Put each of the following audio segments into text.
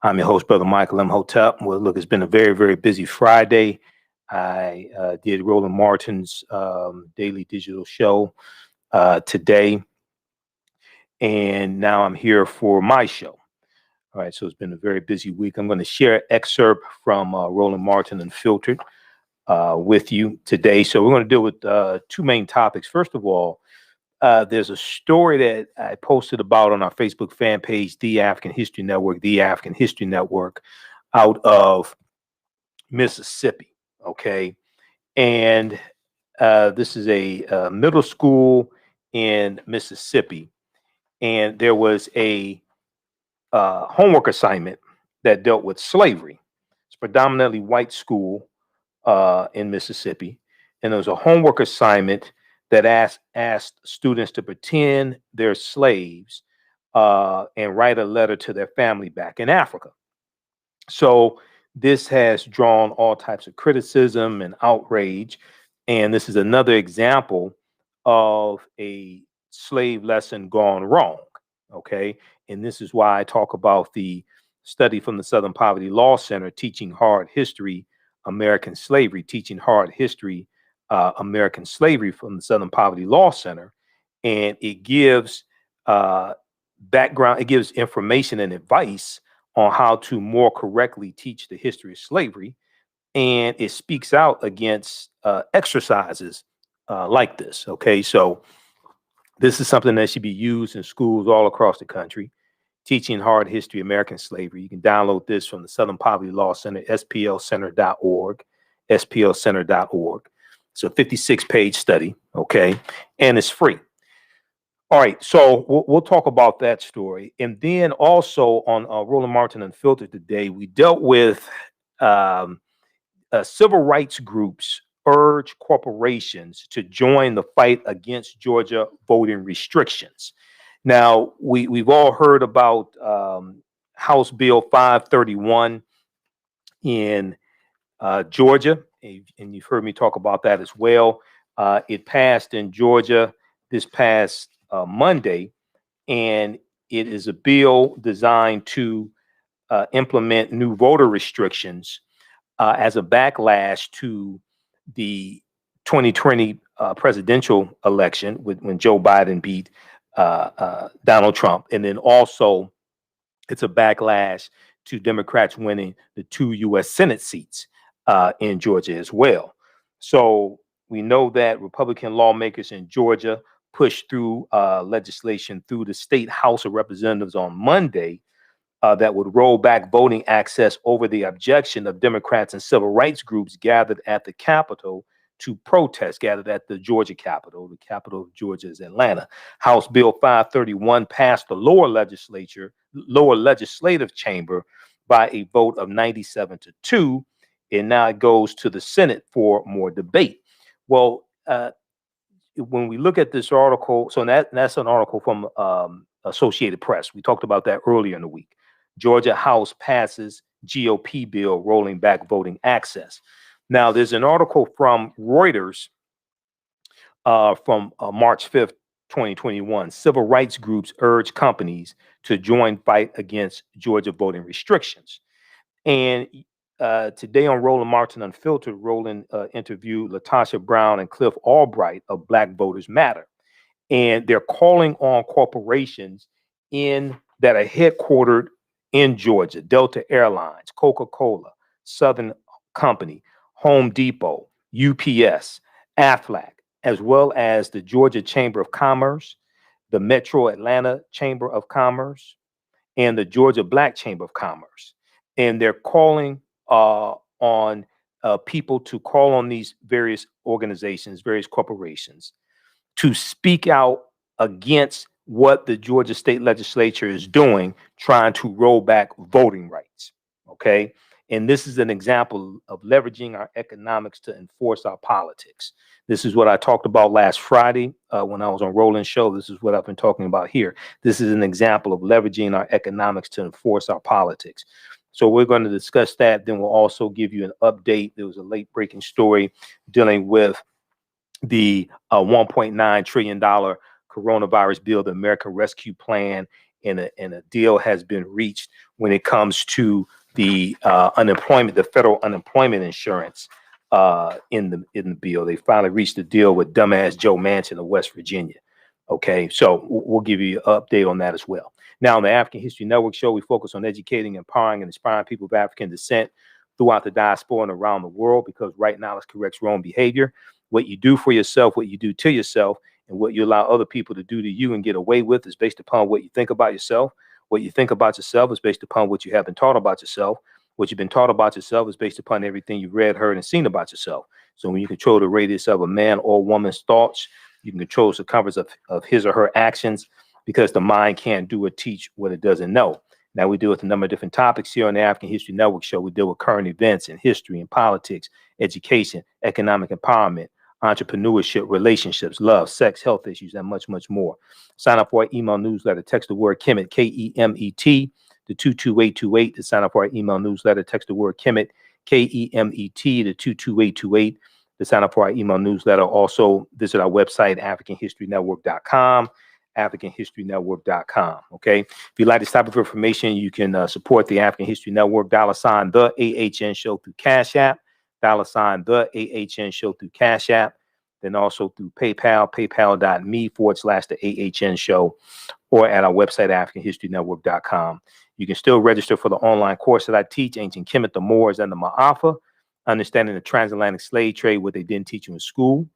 I'm your host, Brother Michael M. Hotep. Well, look, it's been a very, very busy Friday. I did Roland Martin's daily digital show today, and now I'm here for my show. All right, so it's been a very busy week. I'm going to share an excerpt from Roland Martin Unfiltered with you today. So we're going to deal with two main topics. First of all, there's a story that I posted about on our Facebook fan page, The African History Network, The African History Network, out of Mississippi. Okay. And this is a middle school in Mississippi. And there was a homework assignment that dealt with slavery. It's a predominantly white school in Mississippi. And there was a homework assignment that asked students to pretend they're slaves and write a letter to their family back in Africa. So this has drawn all types of criticism and outrage. And this is another example of a slave lesson gone wrong. Okay. And this is why I talk about the study from the Southern Poverty Law Center, Teaching Hard History, American Slavery, Teaching Hard History, American Slavery from the Southern Poverty Law Center. And it gives background, it gives information and advice on how to more correctly teach the history of slavery. And it speaks out against exercises like this. Okay, so this is something that should be used in schools all across the country. Teaching Hard History, American Slavery. You can download this from the Southern Poverty Law Center, splcenter.org, splcenter.org. It's a 56-page study, okay, and it's free. All right, so we'll talk about that story. And then also on Roland Martin Unfiltered today, we dealt with civil rights groups urge corporations to join the fight against Georgia voting restrictions. Now, we've all heard about House Bill 531 in Georgia, and you've heard me talk about that as well. It passed in Georgia this past Monday, and it is a bill designed to implement new voter restrictions as a backlash to the 2020 presidential election when Joe Biden beat Donald Trump. And then also it's a backlash to Democrats winning the 2 U.S. Senate seats in Georgia as well. So we know that Republican lawmakers in Georgia pushed through legislation through the state House of Representatives on Monday that would roll back voting access over the objection of Democrats and civil rights groups gathered at the Capitol to protest, gathered at the Georgia Capitol. The capital of Georgia is Atlanta. House Bill 531 passed the lower legislative chamber by a vote of 97-2, and now it goes to the Senate for more debate. Well, when we look at this article, so that's an article from Associated Press. We talked about that earlier in the week. Georgia House passes GOP bill rolling back voting access. Now, there's an article from Reuters from March 5th, 2021. Civil rights groups urge companies to join fight against Georgia voting restrictions. And today on Roland Martin Unfiltered, Roland interviewed Latasha Brown and Cliff Albright of Black Voters Matter. And they're calling on corporations that are headquartered in Georgia: Delta Airlines, Coca-Cola, Southern Company, Home Depot, UPS, Aflac, as well as the Georgia Chamber of Commerce, the Metro Atlanta Chamber of Commerce, and the Georgia Black Chamber of Commerce. And they're calling on people to call on these various organizations, various corporations, to speak out against what the Georgia state legislature is doing, trying to roll back voting rights. Okay. And this is an example of leveraging our economics to enforce our politics. This is what I talked about last Friday when I was on Roland's show. This is what I've been talking about here. This is an example of leveraging our economics to enforce our politics. So we're going to discuss that. Then we'll also give you an update. There was a late breaking story dealing with the $1.9 trillion coronavirus bill, the American Rescue Plan, and a deal has been reached when it comes to the unemployment, the federal unemployment insurance in the bill. They finally reached a deal with dumbass Joe Manchin of West Virginia. Okay, so we'll give you an update on that as well. Now, on the African History Network show, we focus on educating, empowering, and inspiring people of African descent throughout the diaspora and around the world, because right knowledge corrects wrong behavior. What you do for yourself, what you do to yourself, and what you allow other people to do to you and get away with is based upon what you think about yourself. What you think about yourself is based upon what you have been taught about yourself. What you've been taught about yourself is based upon everything you've read, heard, and seen about yourself. So when you control the radius of a man or woman's thoughts, you can control the circumference of his or her actions, because the mind can't do or teach what it doesn't know. Now, we deal with a number of different topics here on the African History Network show. We deal with current events in history and politics, education, economic empowerment, entrepreneurship, relationships, love, sex, health issues, and much, much more. Sign up for our email newsletter. Text the word Kemet, Kemet, to 22828 to sign up for our email newsletter. Text the word Kemet, Kemet, to 22828 to sign up for our email newsletter. Also, visit our website, AfricanHistoryNetwork.com, AfricanHistoryNetwork.com. Okay. If you'd like this type of information, you can support the African History Network, $ the AHN Show through Cash App, $ the AHN Show through Cash App, then also through PayPal, paypal.me/the AHN Show, or at our website, AfricanHistoryNetwork.com. You can still register for the online course that I teach, Ancient Kemet, the Moors, and the Ma'afa, understanding the transatlantic slave trade, what they didn't teach you in school.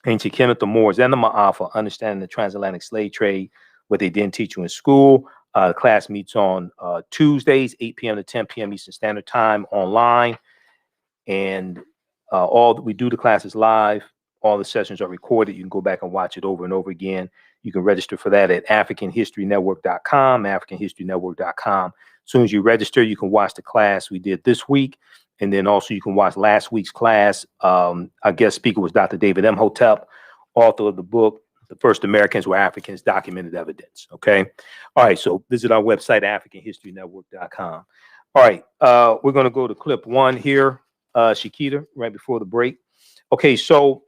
Ancient Kemet, the Moors, and the Ma'afa, understanding the transatlantic slave trade, what they didn't teach you in school. The class meets on Tuesdays, 8 p.m. to 10 p.m. Eastern Standard Time online. And we do the classes live. All the sessions are recorded. You can go back and watch it over and over again. You can register for that at AfricanHistoryNetwork.com, AfricanHistoryNetwork.com. As soon as you register, you can watch the class we did this week. And then also you can watch last week's class. Our guest speaker was Dr. David M. Hotep, author of the book, The First Americans Were Africans, Documented Evidence. Okay. All right. So visit our website, AfricanHistoryNetwork.com. All right. We're going to go to clip one here, Shakita, right before the break. Okay. So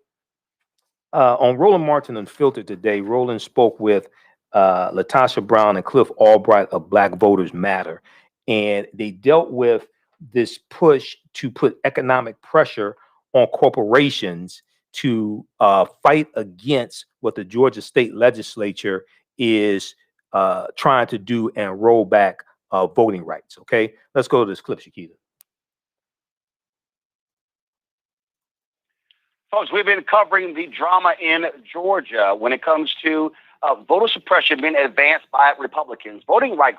on Roland Martin Unfiltered today, Roland spoke with Latasha Brown and Cliff Albright of Black Voters Matter. And they dealt with this push to put economic pressure on corporations to fight against what the Georgia state legislature is trying to do and roll back voting rights. Okay, let's go to this clip, Shakita. Folks, we've been covering the drama in Georgia when it comes to voter suppression being advanced by Republicans. Voting rights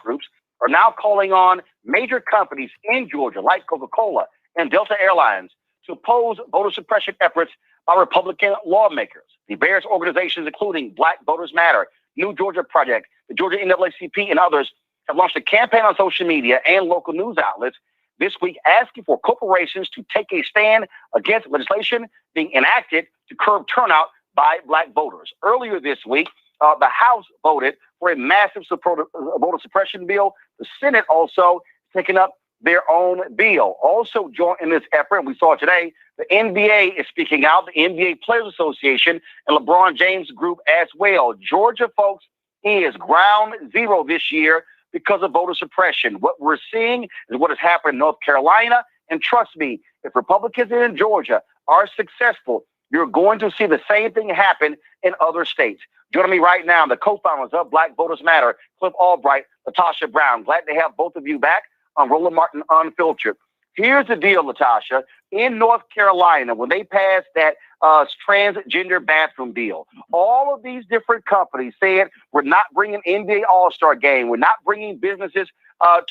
groups are now calling on major companies in Georgia, like Coca-Cola and Delta Airlines, to oppose voter suppression efforts by Republican lawmakers. The various organizations, including Black Voters Matter, New Georgia Project, the Georgia NAACP, and others, have launched a campaign on social media and local news outlets this week asking for corporations to take a stand against legislation being enacted to curb turnout by Black voters. Earlier this week, the House voted for a massive voter suppression bill. The Senate also taking up their own bill. Also joined in this effort, and we saw it today, the NBA is speaking out, the NBA Players Association and LeBron James Group as well. Georgia, folks, is ground zero this year because of voter suppression. What we're seeing is what has happened in North Carolina. And trust me, if Republicans in Georgia are successful, you're going to see the same thing happen in other states. Joining me right now, the co-founders of Black Voters Matter, Cliff Albright, Latasha Brown. Glad to have both of you back on Roland Martin Unfiltered. Here's the deal, Latasha. In North Carolina, when they passed that transgender bathroom bill, all of these different companies said, we're not bringing NBA All-Star Game. We're not bringing businesses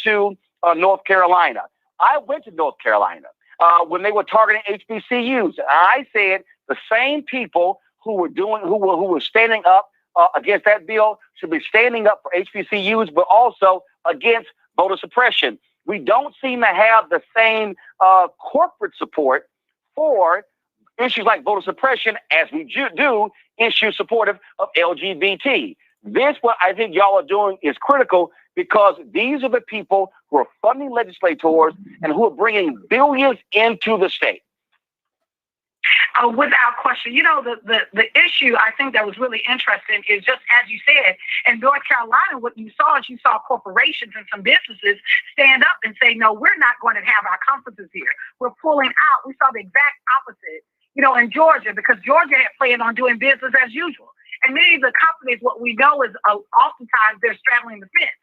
to North Carolina. I went to North Carolina when they were targeting HBCUs. I said the same people who were standing up against that bill should be standing up for HBCUs, but also against voter suppression. We don't seem to have the same corporate support for issues like voter suppression as we do issues supportive of LGBT. This, what I think y'all are doing, is critical because these are the people who are funding legislators and who are bringing billions into the state. Without question. The issue I think that was really interesting is just as you said, in North Carolina, what you saw is you saw corporations and some businesses stand up and say, no, we're not going to have our conferences here. We're pulling out. We saw the exact opposite, in Georgia, because Georgia had planned on doing business as usual. And many of the companies, what we know is oftentimes they're straddling the fence.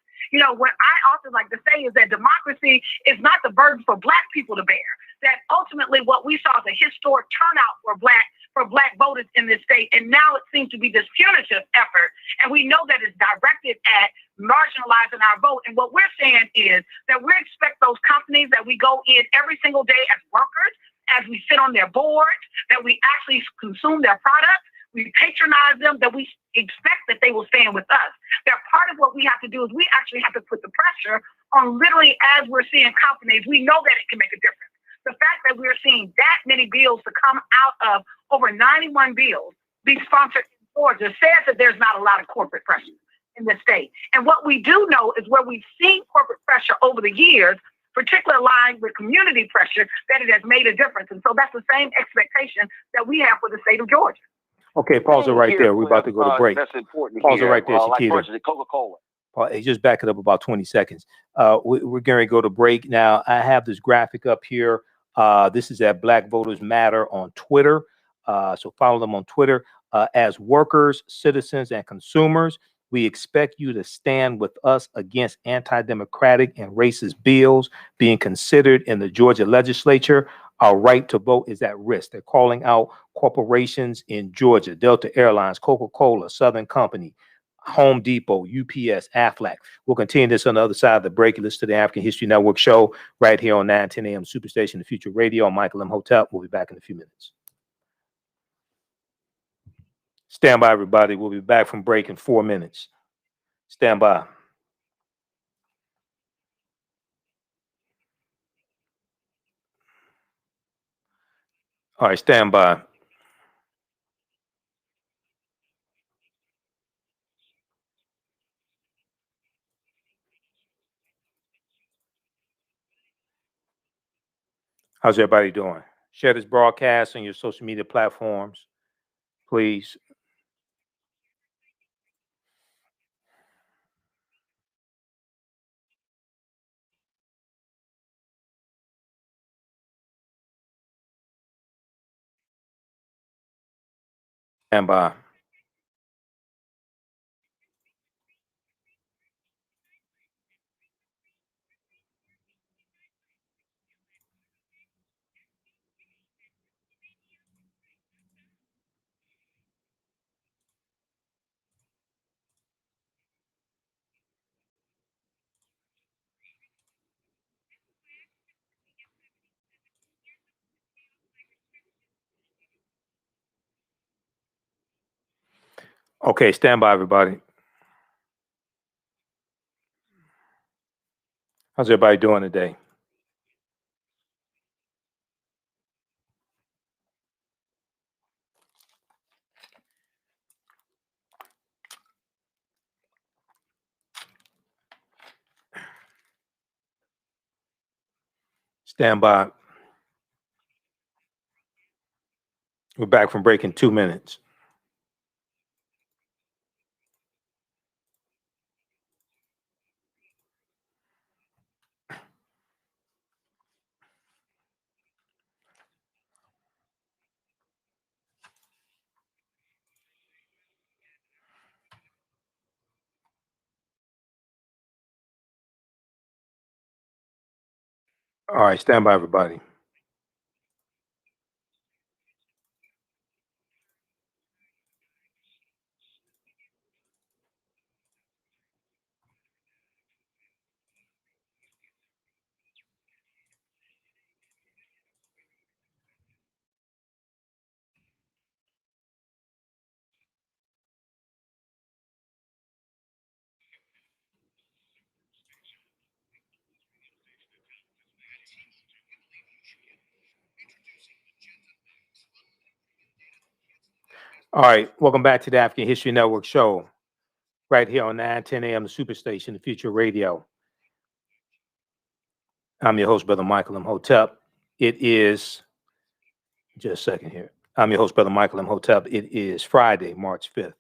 What I often like to say is that democracy is not the burden for Black people to bear. That ultimately what we saw is a historic turnout for Black voters in this state. And now it seems to be this punitive effort. And we know that it's directed at marginalizing our vote. And what we're saying is that we expect those companies that we go in every single day as workers, as we sit on their boards, that we actually consume their products, we patronize them, that we expect that they will stand with us. That part of what we have to do is we actually have to put the pressure on literally as we're seeing companies, we know that it can make a difference. The fact that we're seeing that many bills to come out of over 91 bills be sponsored in Georgia says that there's not a lot of corporate pressure in the state. And what we do know is where we've seen corporate pressure over the years, particularly aligned with community pressure, that it has made a difference. And so that's the same expectation that we have for the state of Georgia. Okay, pause it right there. We're about to go to break. That's important. Pause it right there, Shakita. Like Coca-Cola. Hey, just back it up about 20 seconds. We're going to go to break now. I have this graphic up here. This is at Black Voters Matter on Twitter. So follow them on Twitter. As workers, citizens, and consumers, we expect you to stand with us against anti-democratic and racist bills being considered in the Georgia legislature. Our right to vote is at risk. They're calling out corporations in Georgia: Delta Airlines, Coca-Cola, Southern Company, Home Depot, UPS, Aflac. We'll continue this on the other side of the break. You listen to the African History Network show right here on 9:10 a.m. Superstation, The Future Radio. I'm Michael M. Hotep. We'll be back in a few minutes. Stand by, everybody. We'll be back from break in 4 minutes. Stand by. All right, stand by. How's everybody doing? Share this broadcast on your social media platforms, please. Stand by. Okay, stand by, everybody. How's everybody doing today? Stand by. We're back from break in 2 minutes. All right, stand by, everybody. All right, welcome back to the African History Network show, right here on 9:10 a.m. the Superstation, The Future Radio. I'm your host, Brother Michael M. Hotep. It is, just a second here. I'm your host, Brother Michael Imhotep. It is Friday, March 5th,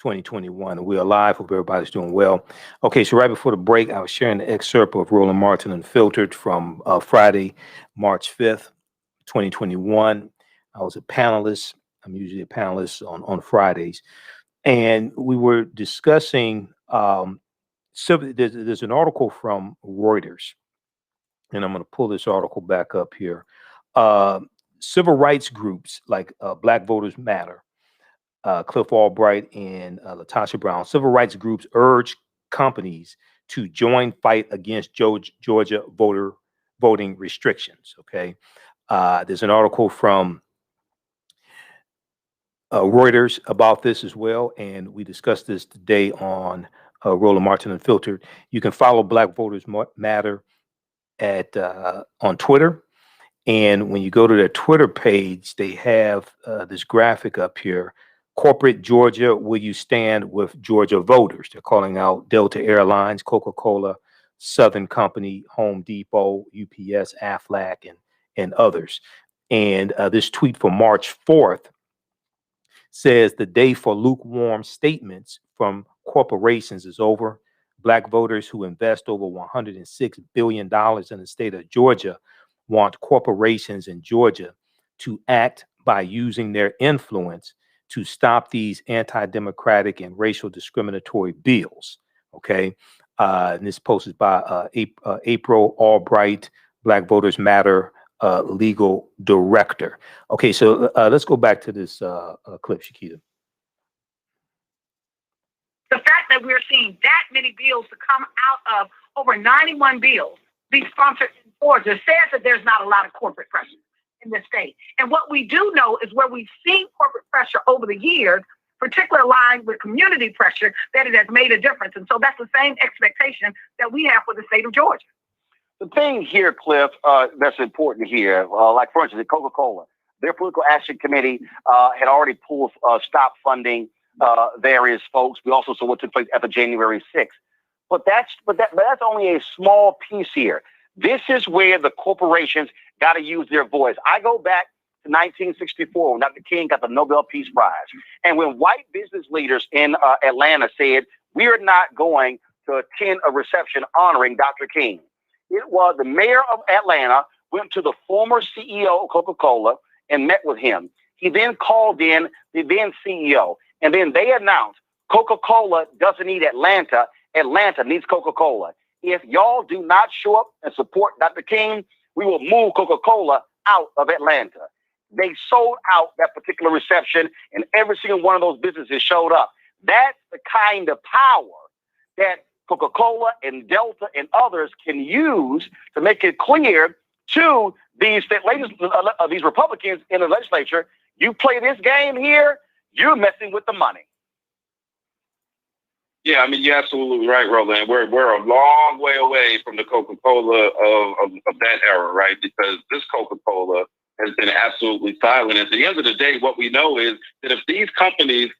2021. We are live. Hope everybody's doing well. Okay, so right before the break, I was sharing the excerpt of Roland Martin Unfiltered from Friday, March 5th, 2021. I was a panelist. I'm usually a panelist on Fridays. And we were discussing, there's an article from Reuters, and I'm going to pull this article back up here. Civil rights groups like Black Voters Matter, Cliff Albright and Latasha Brown, civil rights groups urge companies to join fight against Georgia voting restrictions. Okay. There's an article from Reuters about this as well, and we discussed this today on Roland Martin Unfiltered. You can follow Black Voters Matter at on Twitter. And when you go to their Twitter page, they have this graphic up here. Corporate Georgia, will you stand with Georgia voters? They're calling out Delta Airlines, Coca-Cola, Southern Company, Home Depot, UPS, Aflac, and others. And this tweet from March 4th says the day for lukewarm statements from corporations is over. Black voters who invest over $106 billion in the state of Georgia want corporations in Georgia to act by using their influence to stop these anti-democratic and racial discriminatory bills. Okay. And this post is by April Albright, Black Voters Matter legal director. Okay, so let's go back to this clip, Shakita. The fact that we're seeing that many bills to come out of over 91 bills be sponsored in Georgia says that there's not a lot of corporate pressure in this state. And what we do know is where we've seen corporate pressure over the years, particularly aligned with community pressure, that it has made a difference. And so that's the same expectation that we have for the state of Georgia. The thing here, Cliff, that's important here, like for instance, Coca-Cola, their political action committee had already pulled stop funding various folks. We also saw what took place after January 6th. But that's only a small piece here. This is where the corporations got to use their voice. I go back to 1964 when Dr. King got the Nobel Peace Prize, and when white business leaders in Atlanta said we are not going to attend a reception honoring Dr. King. It was the mayor of Atlanta went to the former CEO of Coca-Cola and met with him. He then called in the then CEO, and then they announced Coca-Cola doesn't need Atlanta. Atlanta needs Coca-Cola. If y'all do not show up and support Dr. King, we will move Coca-Cola out of Atlanta. They sold out that particular reception, and every single one of those businesses showed up. That's the kind of power that Coca-Cola and Delta and others can use to make it clear to these Republicans in the legislature, you play this game here, you're messing with the money. Yeah, I mean, you're absolutely right, Roland. We're a long way away from the Coca-Cola of that era, right? Because this Coca-Cola has been absolutely silent. At the end of the day, what we know is that if these companies,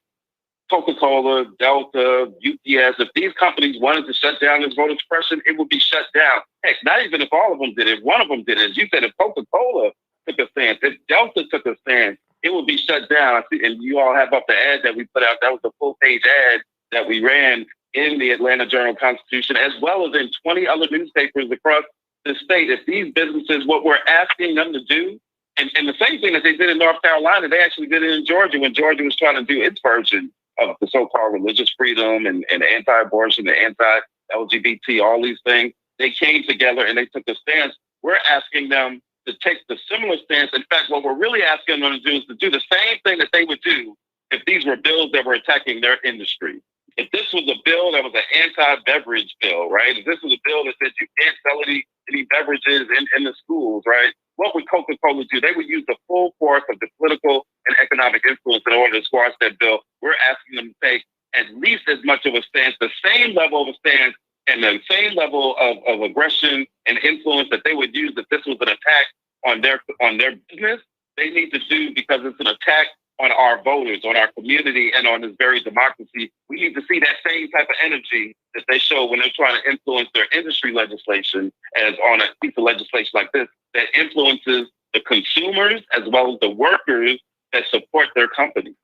Coca-Cola, Delta, UPS, if these companies wanted to shut down this voter suppression, it would be shut down. Heck, not even if all of them did it. One of them did it. As you said, if Coca-Cola took a stance, if Delta took a stance, it would be shut down. And you all have up the ad that we put out. That was the full-page ad that we ran in the Atlanta Journal-Constitution, as well as in 20 other newspapers across the state. If these businesses, what we're asking them to do, and the same thing that they did in North Carolina, they actually did it in Georgia when Georgia was trying to do its version of the so-called religious freedom and anti-abortion, the anti-LGBT, all these things. They came together and they took a stance. We're asking them to take the similar stance. In fact, what we're really asking them to do is to do the same thing that they would do if these were bills that were attacking their industry. If this was a bill that was an anti-beverage bill, right? If this was a bill that said you can't sell any beverages in the schools, right? What would Coca-Cola do? They would use the full force of the political and economic influence in order to squash that bill. We're asking them to take at least as much of a stance, the same level of a stance and the same level of aggression and influence that they would use if this was an attack on their business. They need to do, because it's an attack on our voters, on our community, and on this very democracy. We need to see that same type of energy that they show when they're trying to influence their industry legislation as on a piece of legislation like this that influences the consumers as well as the workers that support their company.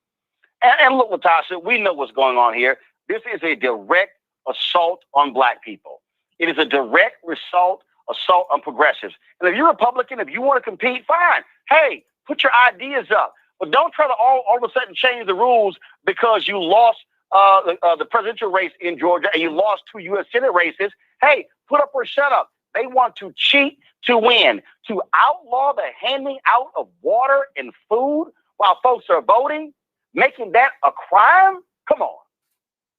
And look, Latasha, we know what's going on here. This is a direct assault on Black people. It is a direct assault on progressives. And if you're Republican, if you want to compete, fine. Hey, put your ideas up. But don't try to all of a sudden change the rules because you lost the presidential race in Georgia and you lost 2 U.S. Senate races. Hey, put up or shut up. They want to cheat to win, to outlaw the handing out of water and food while folks are voting, making that a crime? Come on.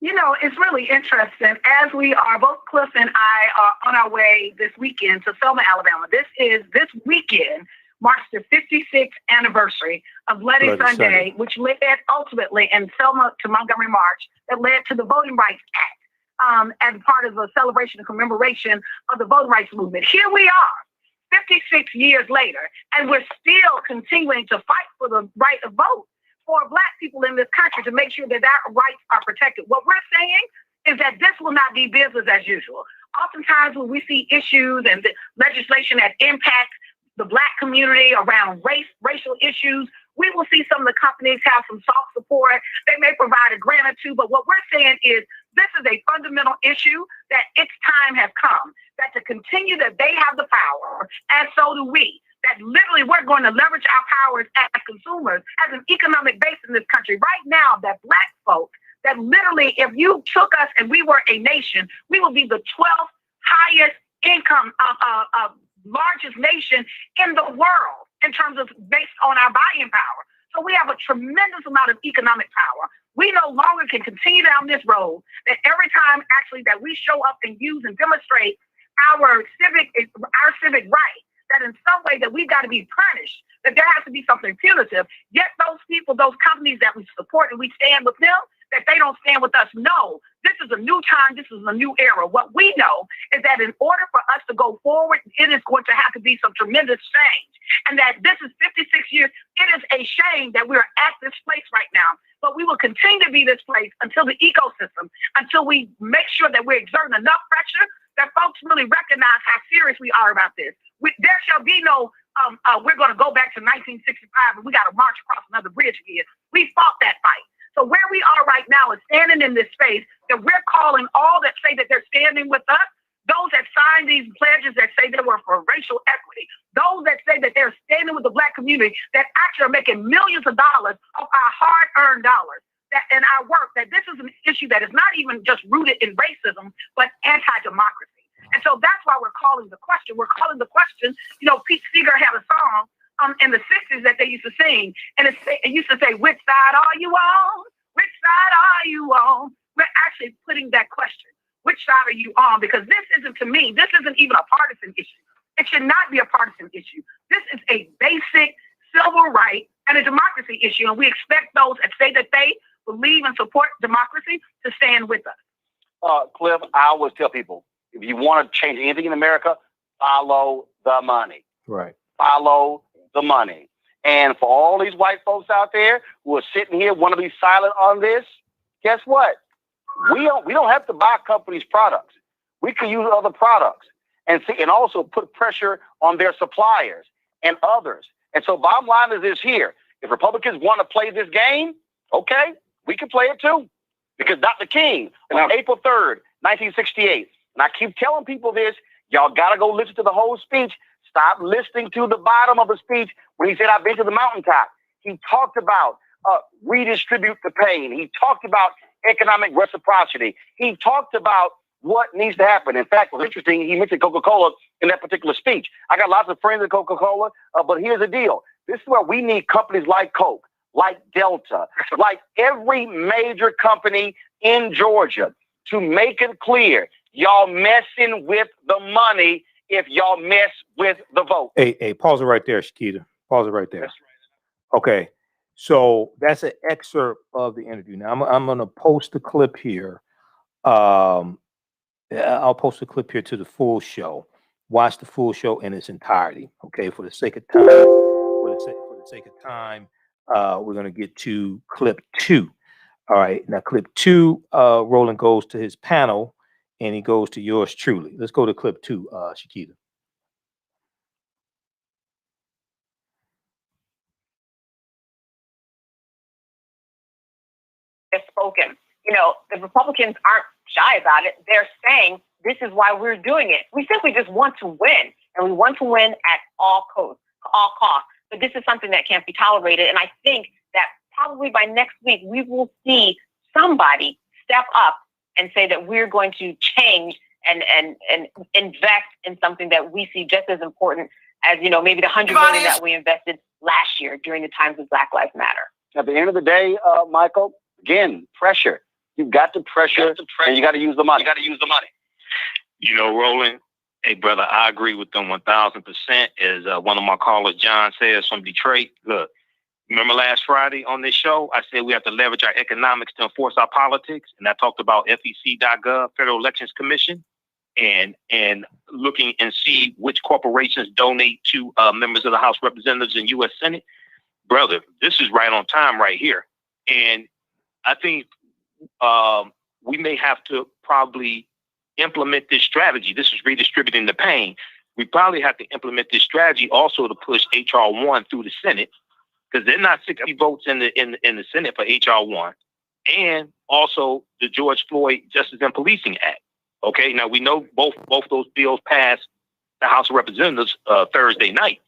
You know, it's really interesting. As we are, both Cliff and I are on our way this weekend to Selma, Alabama. This weekend marks the 56th anniversary of Bloody Sunday, which led ultimately in Selma to Montgomery March, that led to the Voting Rights Act as part of the celebration and commemoration of the voting rights movement. Here we are, 56 years later, and we're still continuing to fight for the right of vote for Black people in this country to make sure that our rights are protected. What we're saying is that this will not be business as usual. Oftentimes when we see issues and the legislation that impacts the Black community around racial issues, we will see some of the companies have some soft support. They may provide a grant or two, but what we're saying is this is a fundamental issue that its time has come, that to continue that they have the power, and so do we. That literally we're going to leverage our powers as consumers, as an economic base in this country. Right now, that Black folks, that literally if you took us and we were a nation, we will be the 12th highest income, largest nation in the world in terms of based on our buying power. So we have a tremendous amount of economic power. We no longer can continue down this road that every time actually that we show up and use and demonstrate our civic right, that in some way that we've got to be punished, that there has to be something punitive. Yet those people, those companies that we support and we stand with them, that they don't stand with us. No, this is a new time. This is a new era. What we know is that in order for us to go forward, it is going to have to be some tremendous change. And that this is 56 years. It is a shame that we're at this place right now. But we will continue to be this place until the ecosystem, until we make sure that we're exerting enough pressure that folks really recognize how serious we are about this. There shall be no, we're going to go back to 1965 and we got to march across another bridge again. We fought that fight. So where we are right now is standing in this space that we're calling all that say that they're standing with us, those that signed these pledges that say they were for racial equity, those that say that they're standing with the Black community that actually are making millions of dollars of our hard-earned dollars. That in our work, that this is an issue that is not even just rooted in racism, but anti-democracy. And so that's why we're calling the question. We're calling the question, you know, Pete Seeger had a song in the 60s that they used to sing. And it used to say, which side are you on? Which side are you on? We're actually putting that question. Which side are you on? Because this isn't, to me, this isn't even a partisan issue. It should not be a partisan issue. This is a basic civil right and a democracy issue. And we expect those that say that they believe and support democracy to stand with us. Cliff, I always tell people, if you want to change anything in America, follow the money. Right. Follow the money. And for all these white folks out there who are sitting here, want to be silent on this, guess what? We don't have to buy companies' products. We can use other products and also put pressure on their suppliers and others. And so bottom line is this here. If Republicans want to play this game, okay, we can play it too. Because Dr. King, on April 3rd, 1968, and I keep telling people this, y'all got to go listen to the whole speech. Stop listening to the bottom of the speech when he said, I've been to the mountaintop. He talked about redistribute the pain. He talked about economic reciprocity. He talked about what needs to happen. In fact, it was interesting, he mentioned Coca-Cola in that particular speech. I got lots of friends at Coca-Cola, but here's the deal. This is where we need companies like Coke, like Delta, like every major company in Georgia to make it clear, y'all messing with the money if y'all mess with the vote. Hey, pause it right there, Shakita. Pause it right there. Okay, so that's an excerpt of the interview. Now, I'm going to post the clip here. I'll post the clip here to the full show. Watch the full show in its entirety. Okay, for the sake of time. For the sake of time, we're going to get to clip 2. All right, now clip 2, Roland goes to his panel, and he goes to yours truly. Let's go to clip 2, Shakita. has spoken. You know, the Republicans aren't shy about it. They're saying this is why we're doing it. We simply just want to win, and we want to win at all costs. But this is something that can't be tolerated. And I think that probably by next week, we will see somebody step up and say that we're going to change and invest in something that we see just as important as, you know, maybe the $100 million that we invested last year during the times of Black Lives Matter. At the end of the day, Michael, again, pressure. You've got to pressure, and you got to use the money. You know, Roland, hey, brother, I agree with them 1,000%. As one of my callers, John, says from Detroit, look, remember last Friday on this show, I said we have to leverage our economics to enforce our politics. And I talked about FEC.gov, Federal Elections Commission, and looking and see which corporations donate to members of the House of Representatives and U.S. Senate. Brother, this is right on time right here. And I think we may have to probably implement this strategy. This is redistributing the pain. We probably have to implement this strategy also to push H.R. 1 through the Senate, because they're not 60 votes in the Senate for H.R. 1, and also the George Floyd Justice and Policing Act. Okay, now we know both those bills passed the House of Representatives Thursday night,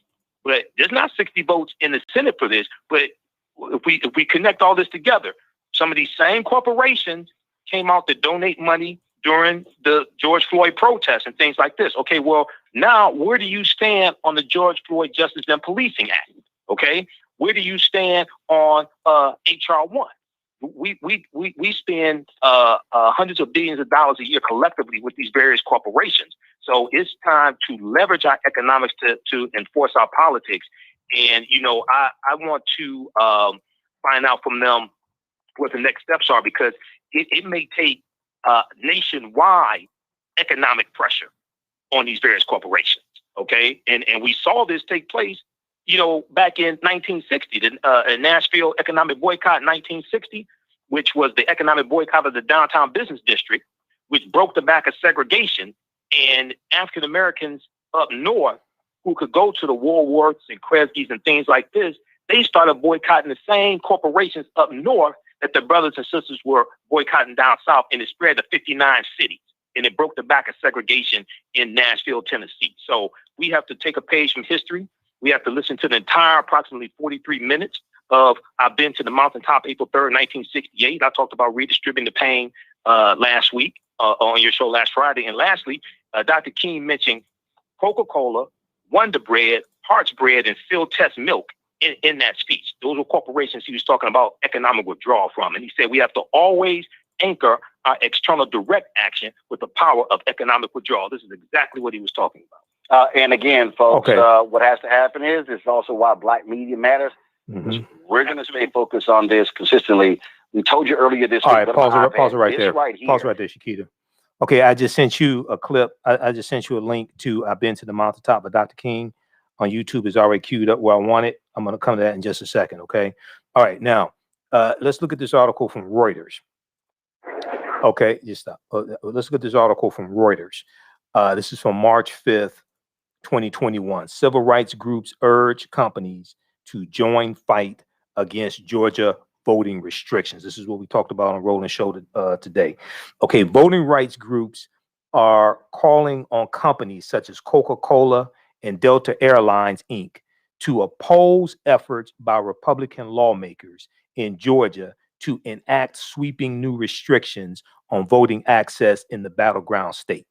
but there's not 60 votes in the Senate for this. But if we connect all this together, some of these same corporations came out to donate money during the George Floyd protests and things like this. Okay, well, now where do you stand on the George Floyd Justice and Policing Act? Okay, where do you stand on H.R. 1? We spend hundreds of billions of dollars a year collectively with these various corporations. So it's time to leverage our economics to enforce our politics. And, you know, I want to find out from them what the next steps are, because it may take nationwide economic pressure on these various corporations. Okay. And we saw this take place, you know, back in 1960, the Nashville economic boycott in 1960, which was the economic boycott of the downtown business district, which broke the back of segregation. And African Americans up north who could go to the Woolworths and Kresge's and things like this, they started boycotting the same corporations up north that the brothers and sisters were boycotting down south, and it spread to 59 cities. And it broke the back of segregation in Nashville, Tennessee. So we have to take a page from history. We have to listen to the entire approximately 43 minutes of I've Been to the Mountaintop, April 3rd, 1968. I talked about redistributing the pain last week on your show last Friday. And lastly, Dr. King mentioned Coca-Cola, Wonder Bread, Heart's Bread, and Phil Test Milk in that speech. Those were corporations he was talking about economic withdrawal from. And he said we have to always anchor our external direct action with the power of economic withdrawal. This is exactly what he was talking about. And again, folks, what has to happen is also why Black media matters. Mm-hmm. We're going to stay focused on this consistently. We told you earlier this week. All right, pause it right there. Right here. Pause right there, Shakita. Okay, I just sent you a clip. I just sent you a link to I've Been to the Mountaintop by Dr. King on YouTube. Is already queued up where I want it. I'm going to come to that in just a second, okay? All right, now, let's look at this article from Reuters. Okay, just stop. Let's look at this article from Reuters. This is from March 5th, 2021. Civil rights groups urge companies to join fight against Georgia voting restrictions. This is what we talked about on Roland Show today. Okay, voting rights groups are calling on companies such as Coca-Cola and Delta Airlines, Inc., to oppose efforts by Republican lawmakers in Georgia to enact sweeping new restrictions on voting access in the battleground state.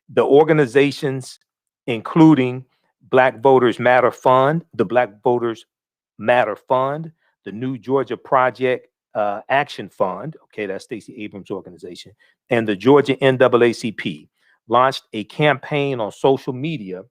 The organizations, including Black Voters Matter Fund, the Black Voters Matter Fund, the New Georgia Project Action Fund, okay, that's Stacey Abrams' organization, and the Georgia NAACP, launched a campaign on social media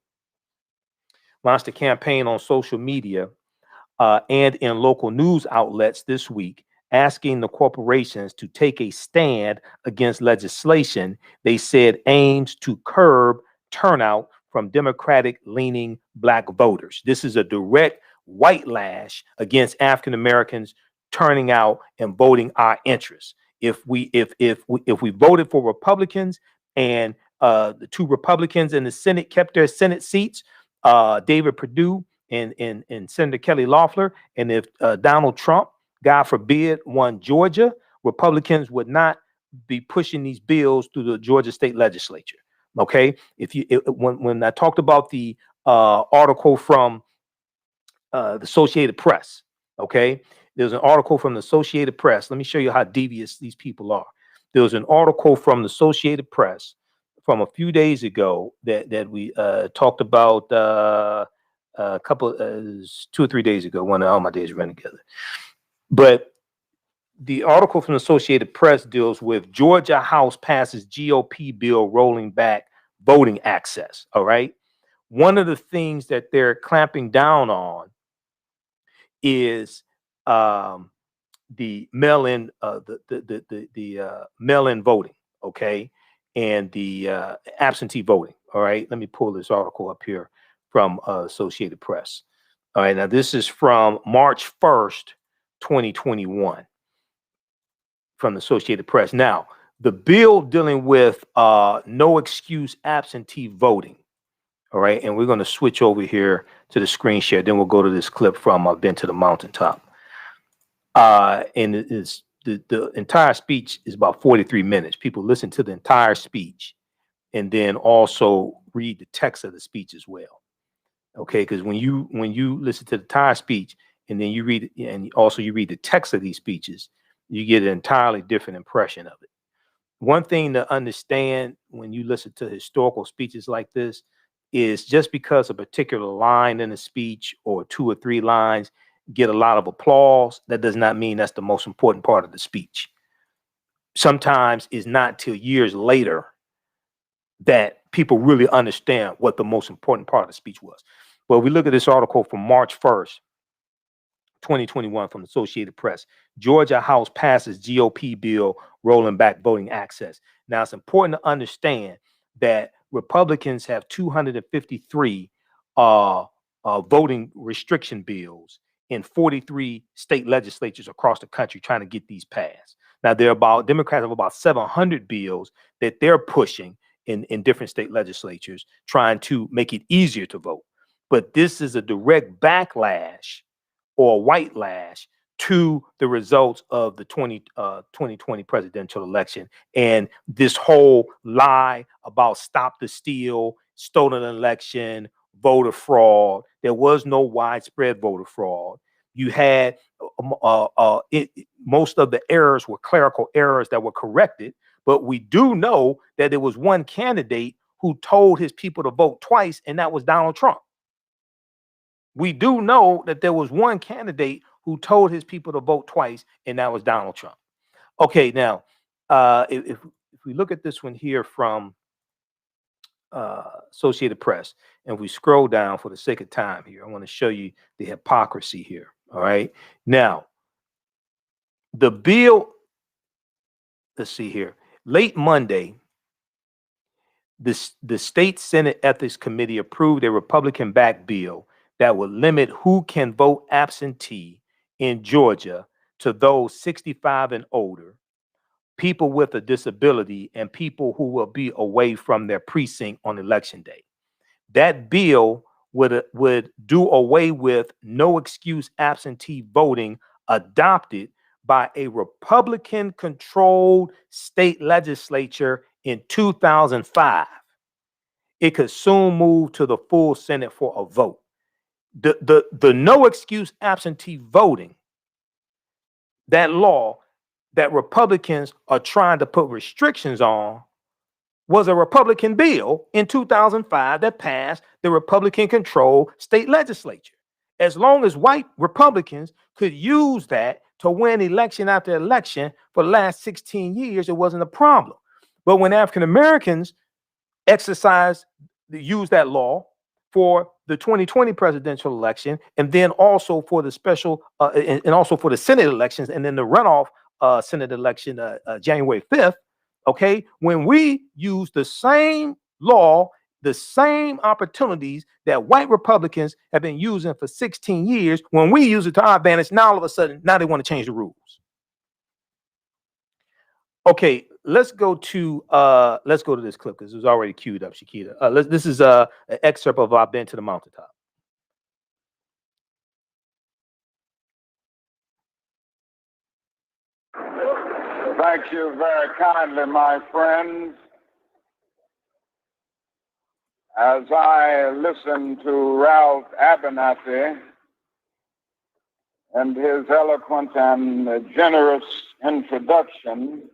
and in local news outlets this week, asking the corporations to take a stand against legislation they said aims to curb turnout from Democratic-leaning Black voters. This is a direct white lash against African Americans turning out and voting our interests. If we voted for Republicans and the two Republicans in the Senate kept their Senate seats, David Perdue and Senator Kelly Loeffler, and if Donald Trump, God forbid, won Georgia, Republicans would not be pushing these bills through the Georgia state legislature. Okay, when I talked about the article from the Associated Press, okay, there's an article from the Associated Press. Let me show you how devious these people are. There was an article from the Associated Press from a few days ago that we talked about a couple 2 or 3 days ago. When all my days ran together, but the article from the Associated Press deals with Georgia House passes GOP bill rolling back voting access. All right, one of the things that they're clamping down on is the mail-in mail-in voting, okay, and the absentee voting. All right, let me pull this article up here from Associated Press. All right, now this is from March 1st, 2021, from the Associated Press. Now, the bill dealing with no excuse absentee voting. All right, and we're going to switch over here to the screen share. Then we'll go to this clip from I've Been to the Mountaintop. And it is the entire speech is about 43 minutes. People listen to the entire speech and then also read the text of the speech as well. Okay, because when you listen to the entire speech and then you read it, and also you read the text of these speeches, you get an entirely different impression of it. One thing to understand when you listen to historical speeches like this is just because a particular line in a speech or 2 or 3 lines get a lot of applause, that does not mean that's the most important part of the speech. Sometimes it's not till years later that people really understand what the most important part of the speech was. Well, we look at this article from March 1st, 2021 from the Associated Press. Georgia House passes GOP bill rolling back voting access. Now, it's important to understand that Republicans have 253 voting restriction bills in 43 state legislatures across the country trying to get these passed. Now, Democrats have about 700 bills that they're pushing in different state legislatures trying to make it easier to vote. But this is a direct backlash or a white lash to the results of the 2020 presidential election. And this whole lie about stop the steal, stolen election, voter fraud. There was no widespread voter fraud. You had most of the errors were clerical errors that were corrected. But we do know that there was one candidate who told his people to vote twice, and that was Donald Trump. We do know that there was one candidate who told his people to vote twice, and that was Donald Trump. Okay, now, if we look at this one here from Associated Press, and we scroll down for the sake of time here, I want to show you the hypocrisy here. All right. Now, the bill, let's see here. Late Monday, the State Senate Ethics Committee approved a Republican-backed bill that would limit who can vote absentee in Georgia to those 65 and older, people with a disability, and people who will be away from their precinct on election day. That bill would do away with no excuse absentee voting adopted by a Republican-controlled state legislature in 2005. It could soon move to the full Senate for a vote. The no excuse absentee voting, that law that Republicans are trying to put restrictions on, was a Republican bill in 2005 that passed the Republican-controlled state legislature. As long as white Republicans could use that to win election after election for the last 16 years, it wasn't a problem. But when African Americans use that law for the 2020 presidential election, and then also for the special and also for the Senate elections, and then the runoff Senate election January 5th, okay, when we use the same law, the same opportunities that white Republicans have been using for 16 years, when we use it to our advantage, now all of a sudden, now they want to change the rules. Okay, let's go to this clip because it was already queued up, Shakita. This is an excerpt of I've Been to the Mountaintop. Thank you very kindly, my friends. As I listen to Ralph Abernathy and his eloquent and generous introduction,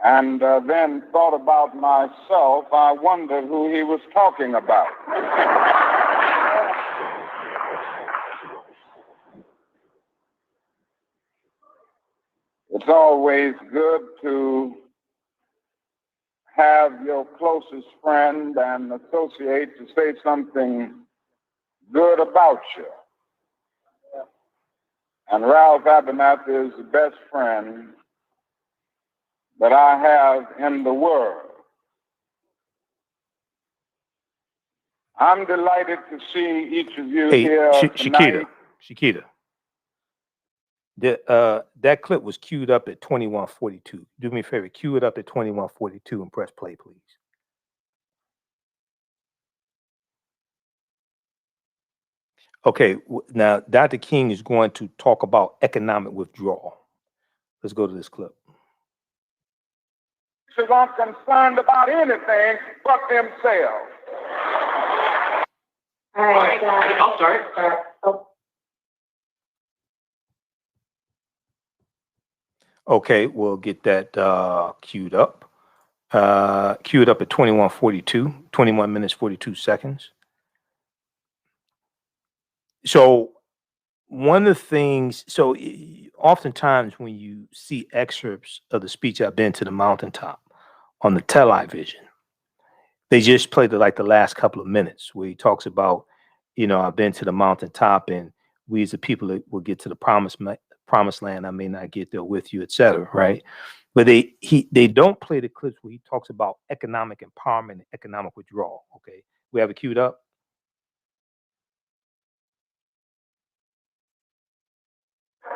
and then thought about myself, I wondered who he was talking about. It's always good to have your closest friend and associate to say something good about you. And Ralph Abernathy is the best friend that I have in the world. I'm delighted to see each of you here tonight. Shakita. That clip was queued up at 21:42. Do me a favor, cue it up at 21:42 and press play, please. Okay, now Dr. King is going to talk about economic withdrawal. Let's go to this clip. Aren't concerned about anything but themselves. All right, I'll start. Okay, we'll get that queued up. Queued up at 21:42, 21 minutes, 42 seconds. So one of the things, so oftentimes when you see excerpts of the speech, I've been to the mountaintop on the television, they just play the last couple of minutes where he talks about, I've been to the mountaintop and we as the people that will get to the promised land, I may not get there with you, etc. Right? But they don't play the clips where he talks about economic empowerment and economic withdrawal. Okay, we have it queued up.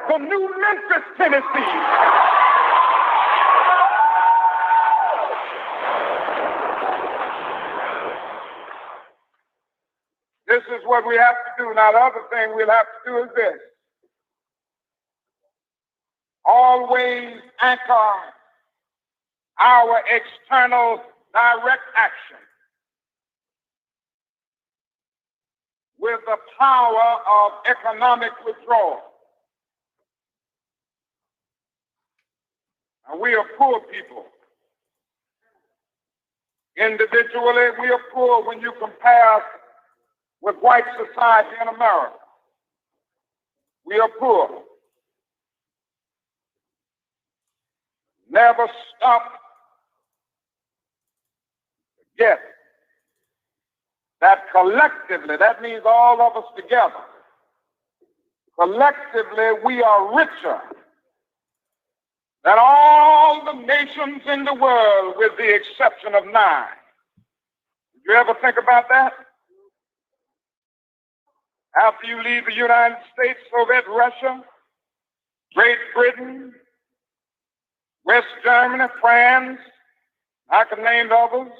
The new Memphis, Tennessee. This is what we have to do. Now, the other thing we'll have to do is this. Always anchor our external direct action with the power of economic withdrawal. Now, we are poor people. Individually, we are poor when you compare us with white society in America. We are poor. Never stop to get that collectively, that means all of us together, collectively we are richer than all the nations in the world with the exception of 9. Did you ever think about that? After you leave the United States, Soviet Russia, Great Britain, West Germany, France, I can name others,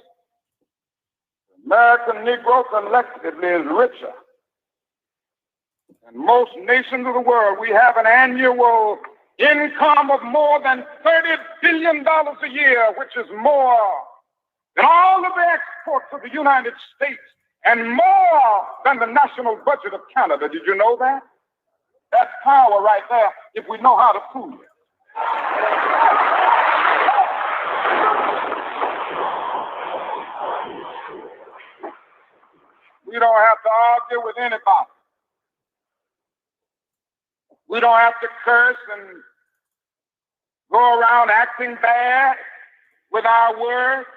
American Negro collectively is richer than most nations of the world. We have an annual income of more than $30 billion a year, which is more than all of the exports of the United States and more than the national budget of Canada. Did you know that? That's power right there if we know how to prove it. We don't have to argue with anybody. We don't have to curse and go around acting bad with our words.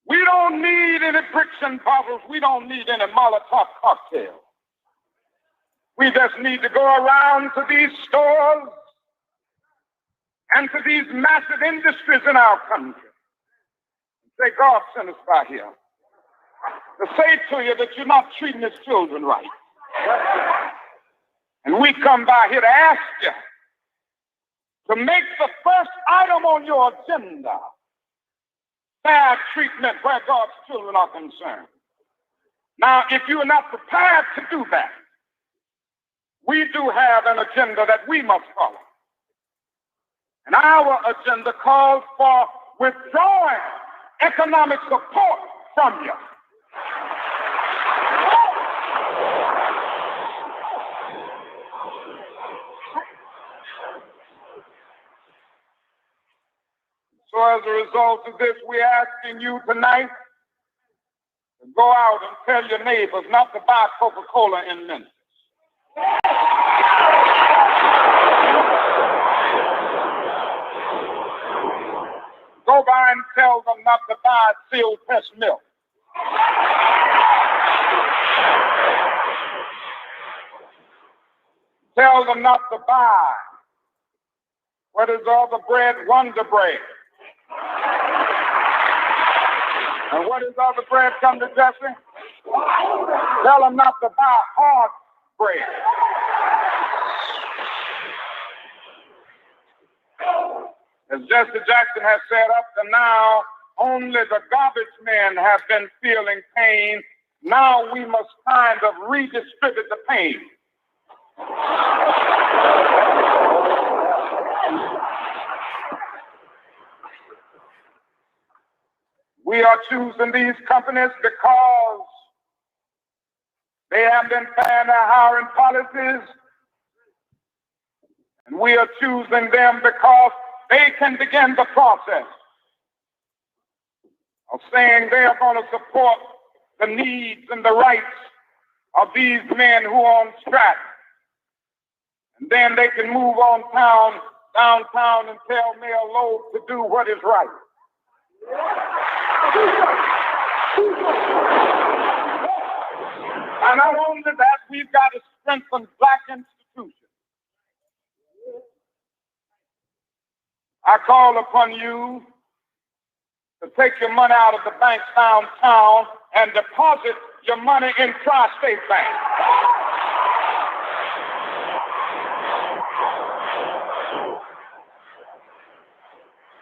We don't need any bricks and bottles. We don't need any Molotov cocktails. We just need to go around to these stores and to these massive industries in our country and say, God sent us by here to say to you that you're not treating his children right. And we come by here to ask you to make the first item on your agenda fair treatment where God's children are concerned. Now, if you are not prepared to do that, we do have an agenda that we must follow. And our agenda calls for withdrawing economic support from you. So as a result of this, we're asking you tonight to go out and tell your neighbors not to buy Coca-Cola in Memphis. Go by and tell them not to buy sealed pressed milk. Tell them not to buy what is the other bread, Wonder Bread. And what is the other bread come to Jesse? Tell them not to buy hard bread. As Jesse Jackson has said, up to now, only the garbage men have been feeling pain. Now we must kind of redistribute the pain. We are choosing these companies because they have been fair in their hiring policies. And we are choosing them because they can begin the process of saying they are going to support the needs and the rights of these men who are on strike. And then they can move on downtown and tell Mayor Loeb to do what is right. And not only that, we've got to strengthen black institutions. I call upon you to take your money out of the banks downtown and deposit your money in Tri-State Bank.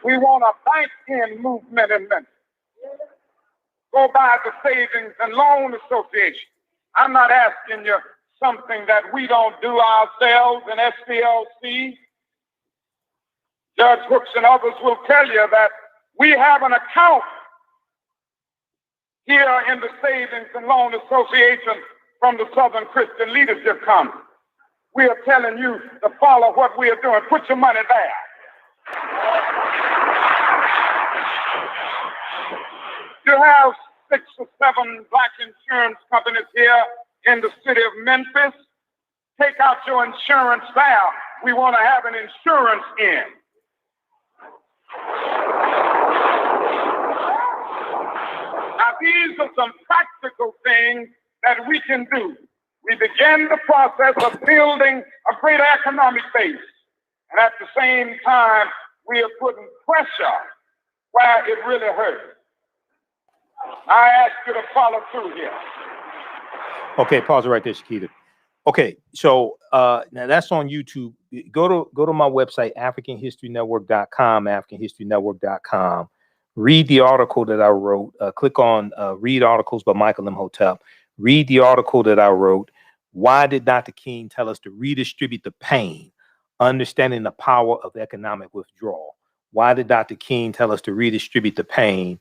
We want a bank-in movement in Memphis. Go by the Savings and Loan Association. I'm not asking you something that we don't do ourselves in SPLC. Judge Hooks and others will tell you that we have an account here in the Savings and Loan Association from the Southern Christian Leadership Conference. We are telling you to follow what we are doing. Put your money there. You have 6 or 7 black insurance companies here in the city of Memphis. Take out your insurance there. We want to have an insurance in. Now, these are some practical things that we can do. We begin the process of building a greater economic base. And at the same time, we are putting pressure where it really hurts. I ask you to follow through here. Okay, pause it right there, Shakita. Okay, so now that's on YouTube. Go to my website, AfricanHistoryNetwork.com, AfricanHistoryNetwork.com. Read the article that I wrote. Click on Read Articles by Michael Imhotep. Read the article that I wrote. Why did Dr. King tell us to redistribute the pain? Understanding the power of economic withdrawal. Why did Dr. King tell us to redistribute the pain?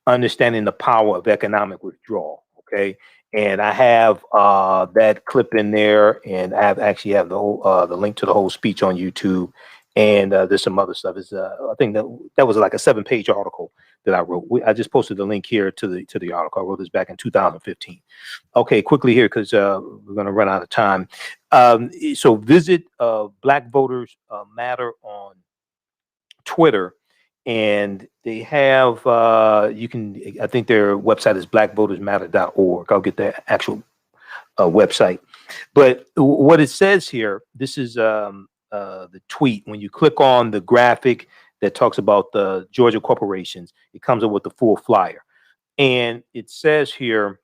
Understanding the power of economic withdrawal. Okay. And I have that clip in there, and I actually have the whole the link to the whole speech on YouTube, and there's some other stuff. It's I think that was like a 7-page article that I wrote. I just posted the link here to the article. I wrote this back in 2015. Okay, quickly here because we're going to run out of time. So visit Black Voters Matter on Twitter. And they have, you can, I think their website is blackvotersmatter.org. I'll get the actual website. But what it says here, this is the tweet. When you click on the graphic that talks about the Georgia corporations, it comes up with the full flyer. And it says here,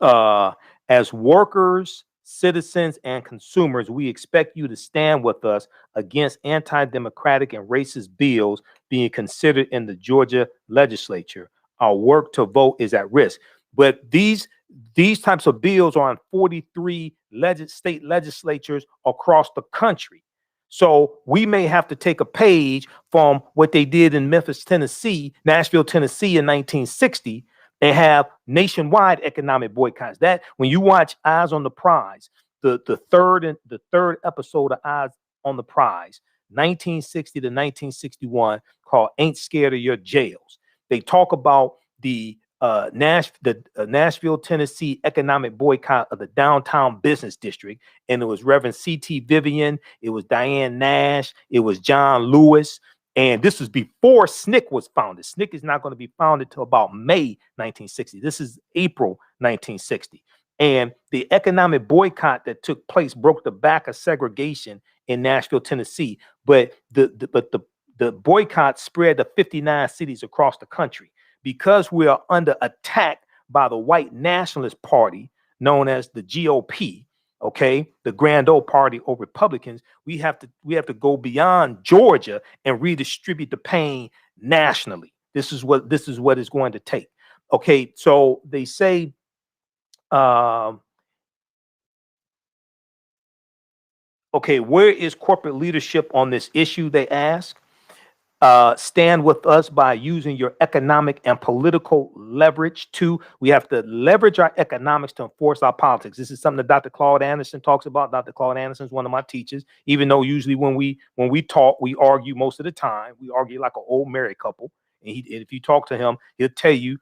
as workers, citizens, and consumers, we expect you to stand with us against anti-democratic and racist bills being considered in the Georgia legislature. Our work to vote is at risk. But these These types of bills are on 43 state legislatures across the country. So we may have to take a page from what they did in Memphis, Tennessee, Nashville, Tennessee in 1960, and have nationwide economic boycotts. That when you watch Eyes on the Prize, the third episode of Eyes on the Prize, 1960 to 1961, called "Ain't Scared of Your Jails." They talk about the Nashville, Tennessee economic boycott of the downtown business district, and it was Reverend C.T. Vivian, it was Diane Nash, it was John Lewis, and this was before SNCC was founded. SNCC is not going to be founded till about May 1960. This is April 1960. And the economic boycott that took place broke the back of segregation in Nashville, Tennessee. But the boycott spread to 59 cities across the country. Because we are under attack by the white nationalist party known as the GOP, okay, the Grand Old Party or Republicans, we have to go beyond Georgia and redistribute the pain nationally. This is what it's going to take. Okay, so they say okay, where is corporate leadership on this issue, they ask. Stand with us by using your economic and political leverage too. We have to leverage our economics to enforce our politics. This is something that Dr. Claude Anderson talks about. Dr. Claude Anderson is one of my teachers, even though usually when we talk, we argue most of the time. We argue like an old married couple. And if you talk to him, he'll tell you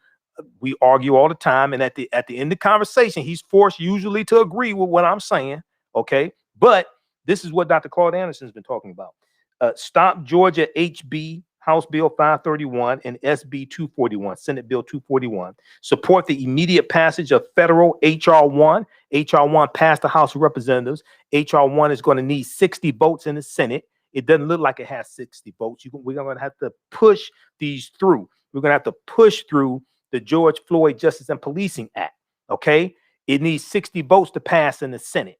we argue all the time. And at the end of the conversation, he's forced usually to agree with what I'm saying. Okay. But this is what Dr. Claude Anderson has been talking about. Stop Georgia HB House Bill 531 and SB 241, Senate Bill 241. Support the immediate passage of federal HR 1. HR 1 passed the House of Representatives. HR 1 is going to need 60 votes in the Senate. It doesn't look like it has 60 votes. We're going to have to push these through. We're going to have to push through the George Floyd Justice and Policing Act. Okay? It needs 60 votes to pass in the Senate.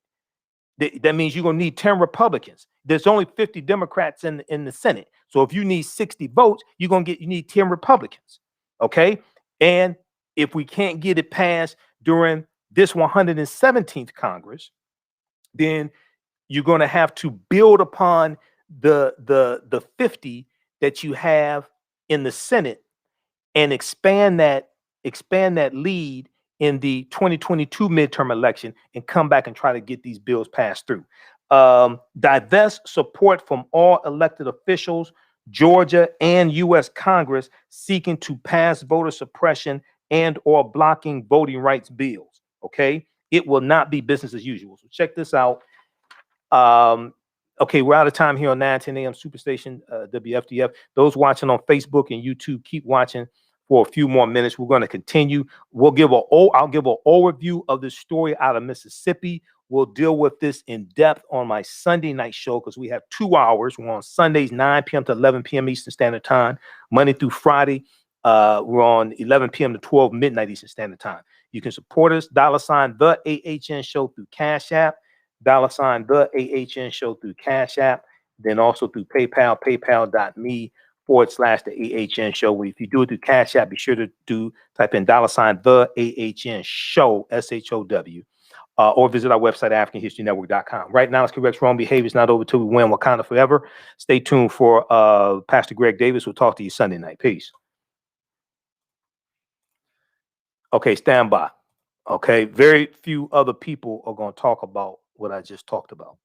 That means you're going to need 10 Republicans. There's only 50 Democrats in the Senate. So if you need 60 votes, you need 10 Republicans. Okay. And if we can't get it passed during this 117th Congress, then you're going to have to build upon the 50 that you have in the Senate and expand that lead in the 2022 midterm election and come back and try to get these bills passed through. Divest support from all elected officials, Georgia and U.S. Congress seeking to pass voter suppression and or blocking voting rights bills. Okay, it will not be business as usual. So check this out. Okay, we're out of time here on 910 AM Superstation WFDF. Those watching on Facebook and YouTube, keep watching for a few more minutes. We're going to continue. I'll give an overview of this story out of Mississippi. We'll deal with this in depth on my Sunday night show because we have 2 hours. We're on Sundays, 9 p.m. to 11 p.m. Eastern Standard Time. Monday through Friday, we're on 11 p.m. to 12 midnight Eastern Standard Time. You can support us, $, the AHN Show through Cash App, $, the AHN Show through Cash App, then also through PayPal, paypal.me/the AHN Show. If you do it through Cash App, be sure to type in $, the AHN Show, SHOW, or visit our website, AfricanHistoryNetwork.com. Right now, it's correct wrong behavior is not over till we win Wakanda forever. Stay tuned for Pastor Greg Davis. We'll talk to you Sunday night. Peace. Okay, stand by. Okay, very few other people are going to talk about what I just talked about.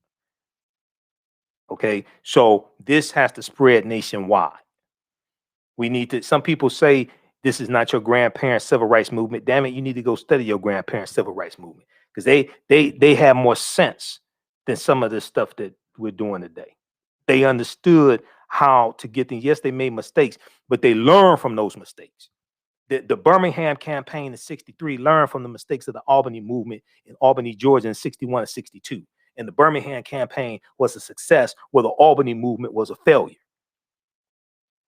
Okay, so this has to spread nationwide. We need to, some people say this is not your grandparents' civil rights movement. Damn it, you need to go study your grandparents' civil rights movement because they have more sense than some of this stuff that we're doing today. They understood how to get things. Yes, they made mistakes, but they learned from those mistakes. The Birmingham campaign in '63 learned from the mistakes of the Albany movement in Albany, Georgia in '61 and '62. And the Birmingham campaign was a success where the Albany movement was a failure.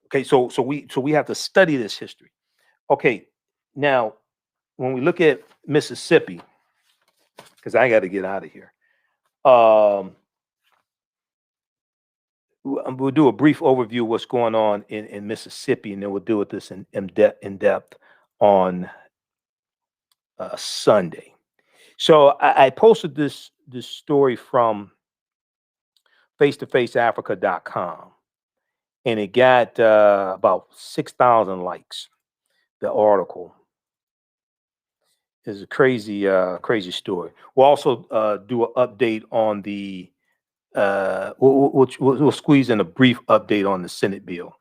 Okay, so we have to study this history. Okay, now when we look at Mississippi, because I got to get out of here, we'll do a brief overview of what's going on in Mississippi, and then we'll deal with this in depth on Sunday. So I posted this story from face-to-faceafrica.com, and it got about 6,000 likes. The article is a crazy story. We'll also do an update on the we'll squeeze in a brief update on the Senate bill.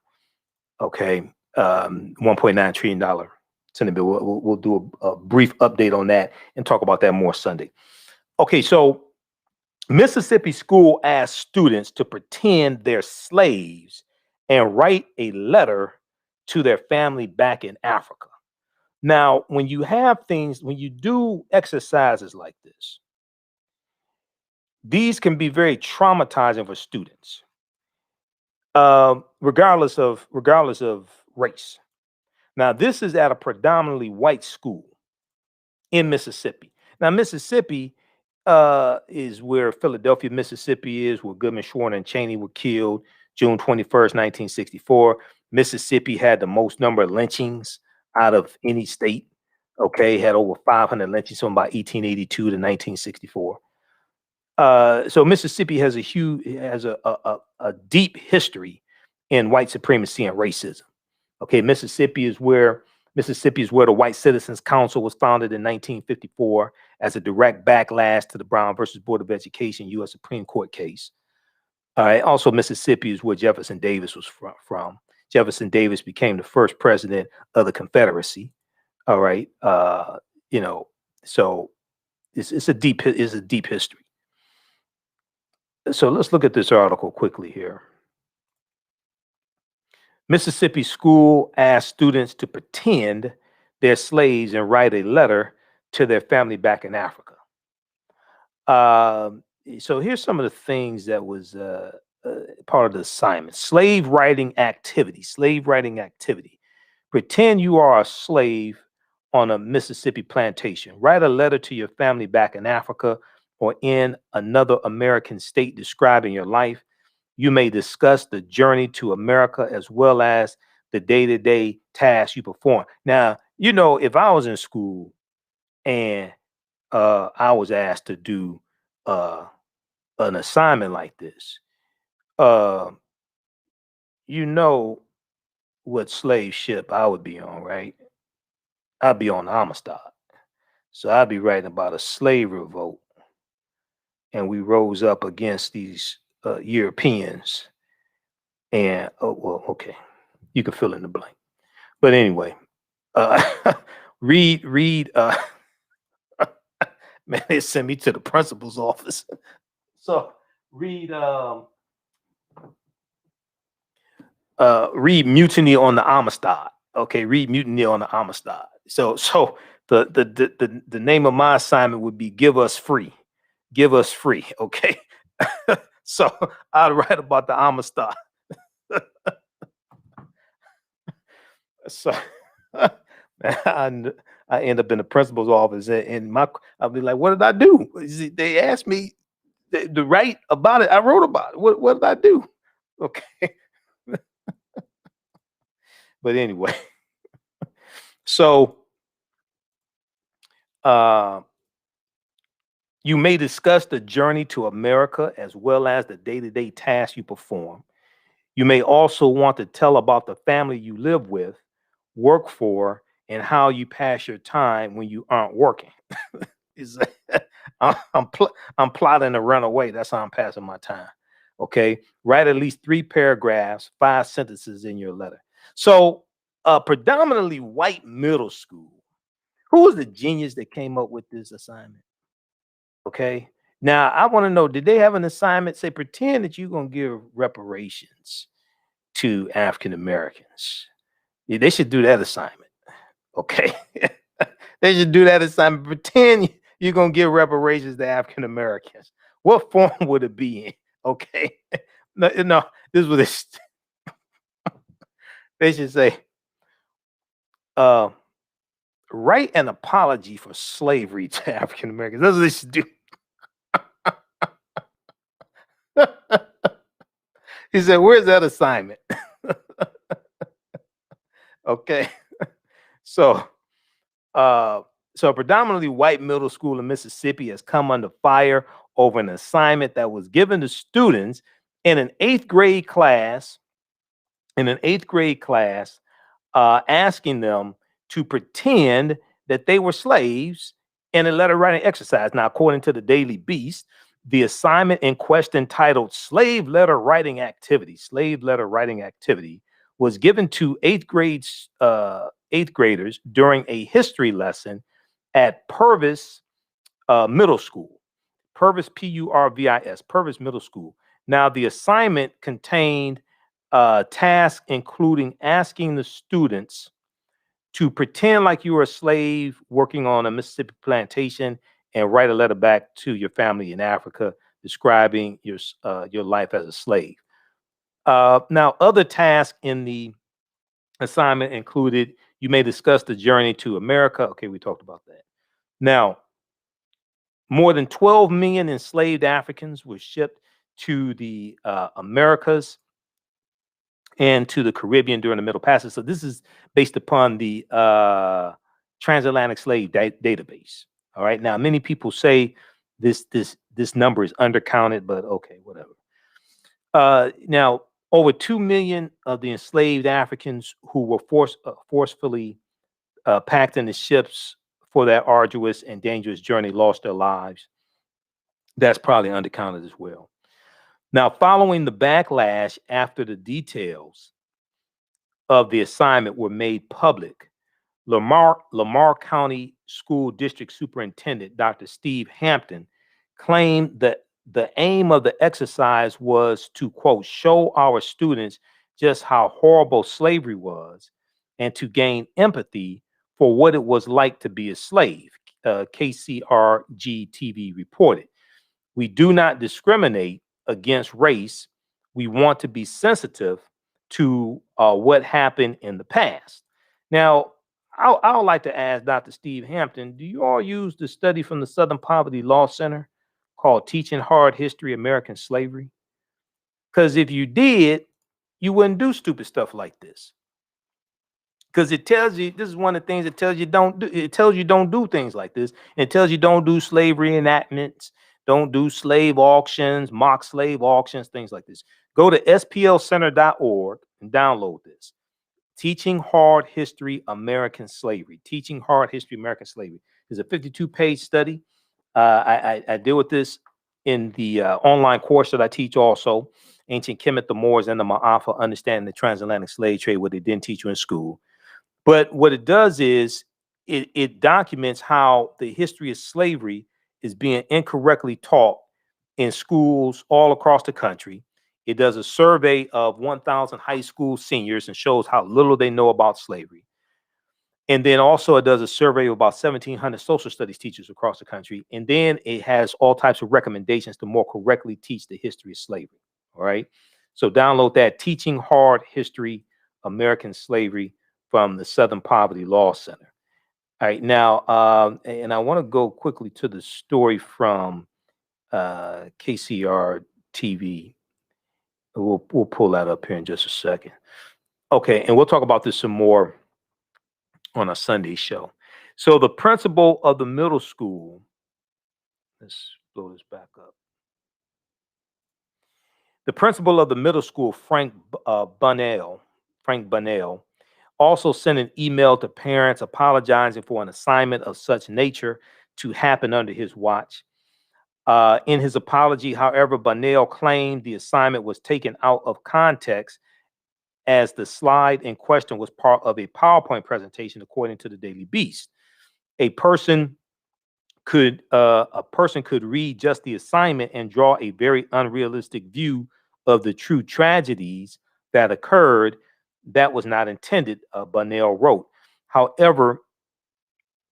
Okay, $1.9 trillion Senate bill. We'll do a brief update on that and talk about that more Sunday. Okay, so Mississippi school asked students to pretend they're slaves and write a letter to their family back in Africa. Now, when you do exercises like this, these can be very traumatizing for students, regardless of race. Now, this is at a predominantly white school in Mississippi. Now, Mississippi is where Philadelphia, Mississippi is, where Goodman, Schwerner, and Cheney were killed June 21st, 1964. Mississippi had the most number of lynchings out of any state. Okay, had over 500 lynchings from about 1882 to 1964. So Mississippi has a deep history in white supremacy and racism. Okay, Mississippi is where the White Citizens Council was founded in 1954 as a direct backlash to the Brown versus Board of Education U.S. Supreme Court case. All right. Also, Mississippi is where Jefferson Davis was from. Jefferson Davis became the first president of the Confederacy. All right. So it's a deep history. So let's look at this article quickly here. Mississippi school asked students to pretend they're slaves and write a letter to their family back in Africa. So here's some of the things that was part of the assignment. Slave writing activity. Pretend you are a slave on a Mississippi plantation. Write a letter to your family back in Africa or in another American state describing your life. You may discuss the journey to America as well as the day-to-day tasks you perform. Now, if I was in school and I was asked to do an assignment like this, what slave ship I would be on, right? I'd be on the Amistad. So I'd be writing about a slave revolt. And we rose up against these Europeans. And, okay. You can fill in the blank. But anyway, read, man, they sent me to the principal's office. So read Mutiny on the Amistad. Okay, read Mutiny on the Amistad. So the name of my assignment would be Give Us Free. Give Us Free. Okay. So I'd write about the Amistad. So I end up in the principal's office and I'll be like, what did I do? They asked me to write about it. I wrote about it. What did I do? Okay. But anyway, so you may discuss the journey to America as well as the day-to-day tasks you perform. You may also want to tell about the family you live with, work for, and how you pass your time when you aren't working. I'm plotting to run away. That's how I'm passing my time. Okay. Write at least 3 paragraphs, 5 sentences in your letter. So predominantly white middle school. Who was the genius that came up with this assignment? Okay. Now I want to know, did they have an assignment say pretend that you're going to give reparations to African Americans? Yeah, they should do that assignment. Okay. They should do that assignment. Pretend you're going to give reparations to African Americans. What form would it be in? Okay. No, this was this. They should say, write an apology for slavery to African Americans. That's what they should do. He said, where's that assignment? Okay. So So a predominantly white middle school in Mississippi has come under fire over an assignment that was given to students in an eighth grade class, asking them to pretend that they were slaves in a letter writing exercise. Now, according to the Daily Beast, the assignment in question, titled Slave Letter Writing Activity, was given to eighth graders during a history lesson at Purvis Middle School. Purvis, Purvis, Purvis Middle School. Now, the assignment contained tasks including asking the students to pretend like you were a slave working on a Mississippi plantation and write a letter back to your family in Africa describing your life as a slave. Now, other tasks in the assignment included: you may discuss the journey to America. Okay, we talked about that. Now, more than 12 million enslaved Africans were shipped to the Americas and to the Caribbean during the Middle Passage. So this is based upon the transatlantic slave database. All right. Now, many people say this number is undercounted, but okay, whatever. Now, over 2 million of the enslaved Africans who were forcefully packed into ships for that arduous and dangerous journey lost their lives. That's probably undercounted as well. Now, following the backlash after the details of the assignment were made public, Lamar County School District Superintendent Dr. Steve Hampton claimed that the aim of the exercise was to, quote, show our students just how horrible slavery was and to gain empathy for what it was like to be a slave, KCRG TV reported. We do not discriminate against race. We want to be sensitive to what happened in the past. Now, I would like to ask Dr. Steve Hampton, do you all use the study from the Southern Poverty Law Center called Teaching Hard History American Slavery? Because if you did, you wouldn't do stupid stuff like this. Because it tells you, this is one of the things it tells you don't do. It tells you don't do things like this. It tells you don't do slave reenactments, don't do slave auctions, mock slave auctions, things like this. Go to splcenter.org and download this. Teaching Hard History American Slavery. Teaching Hard History American Slavery is a 52-page study. I deal with this in the online course that I teach also, Ancient Kemet, the Moors, and the Ma'afa, Understanding the Transatlantic Slave Trade, what they didn't teach you in school. But what it does is it documents how the history of slavery is being incorrectly taught in schools all across the country. It does a survey of 1,000 high school seniors and shows how little they know about slavery. And then also it does a survey of about 1,700 social studies teachers across the country. And then it has all types of recommendations to more correctly teach the history of slavery. All right. So download that, Teaching Hard History American Slavery, from the Southern Poverty Law Center. All right. Now, and I want to go quickly to the story from KCR TV. We'll pull that up here in just a second. Okay. And we'll talk about this some more on a Sunday show. So the principal of the middle school, let's blow this back up. The principal of the middle school, Frank Bunnell, also sent an email to parents apologizing for an assignment of such nature to happen under his watch. In his apology, however, Bunnell claimed the assignment was taken out of context as the slide in question was part of a PowerPoint presentation, according to the Daily Beast. A person could read just the assignment and draw a very unrealistic view of the true tragedies that occurred. That was not intended, Bunnell wrote. However,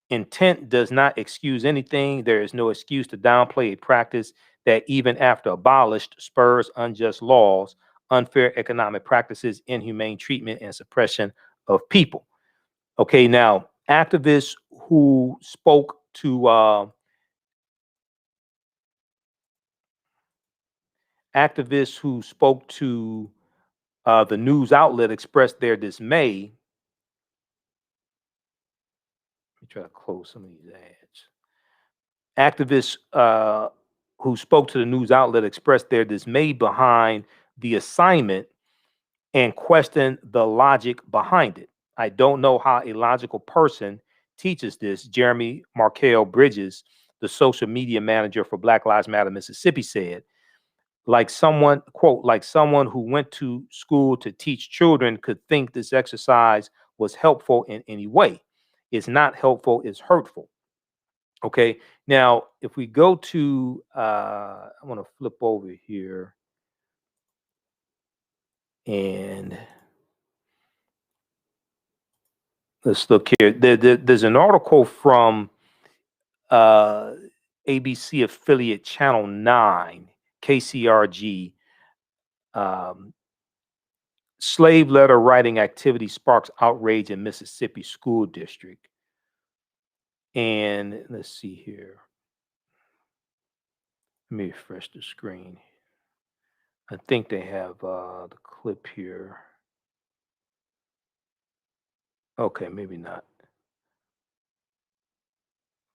intent does not excuse anything. There is no excuse to downplay a practice that, even after abolished, spurs unjust laws, unfair economic practices, inhumane treatment, and suppression of people. Okay, now, activists who spoke to the news outlet expressed their dismay. me try to close some of these ads. Activists who spoke to the news outlet expressed their dismay behind the assignment and questioned the logic behind it. I don't know how a logical person teaches this, Jeremy Markel Bridges, the social media manager for Black Lives Matter Mississippi, said. Like someone, quote, like someone who went to school to teach children could think this exercise was helpful in any way. It's not helpful, it's hurtful. Okay, now if we go to, I want to flip over here and let's look here. There's an article from ABC affiliate Channel 9, KCRG. Slave letter writing activity sparks outrage in Mississippi school district. And let's see here. Let me refresh the screen. I think they have the clip here. Okay, maybe not.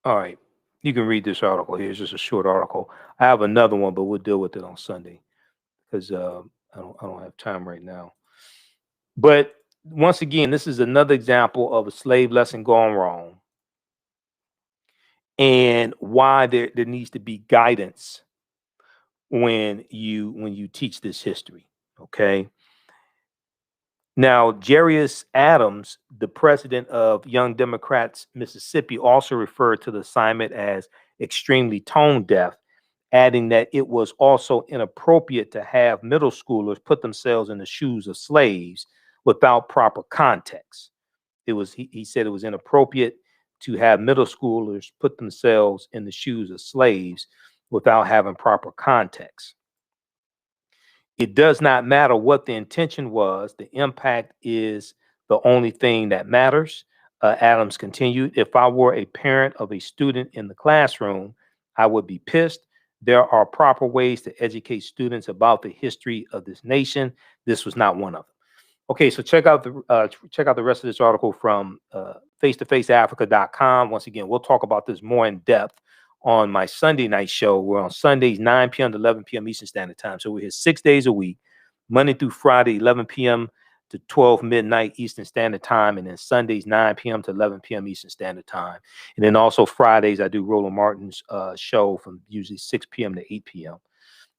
All right. You can read this article here. It's just a short article. I have another one, but we'll deal with it on Sunday because I don't have time right now. But once again, this is another example of a slave lesson gone wrong and why there needs to be guidance when you teach this history. Okay. Now, Jarius Adams, the president of Young Democrats Mississippi, also referred to the assignment as extremely tone deaf, adding that it was also inappropriate to have middle schoolers put themselves in the shoes of slaves without proper context. He said it was inappropriate to have middle schoolers put themselves in the shoes of slaves without having proper context. It does not matter what the intention was. The impact is the only thing that matters. Adams continued, if I were a parent of a student in the classroom, I would be pissed. There are proper ways to educate students about the history of this nation. This was not one of them. Okay, so check out the rest of this article from face-to-faceafrica.com. Once again, we'll talk about this more in depth on my Sunday night show. We're on Sundays, 9 p.m. to 11 p.m. Eastern Standard Time. So we're here 6 days a week, Monday through Friday, 11 p.m. to 12 midnight Eastern Standard Time, and then Sundays, 9 p.m. to 11 p.m. Eastern Standard Time. And then also Fridays, I do Roland Martin's show from usually 6 p.m. to 8 p.m.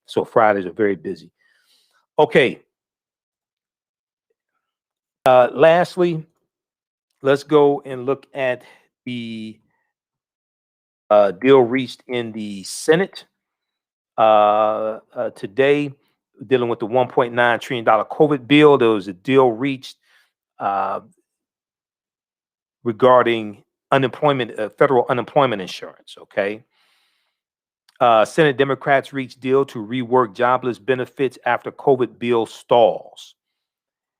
So Fridays are very busy. Okay. Lastly, let's go and look at the deal reached in the Senate today, dealing with the $1.9 trillion COVID bill. There was a deal reached regarding unemployment, federal unemployment insurance. Okay. Senate Democrats reached deal to rework jobless benefits after COVID bill stalls.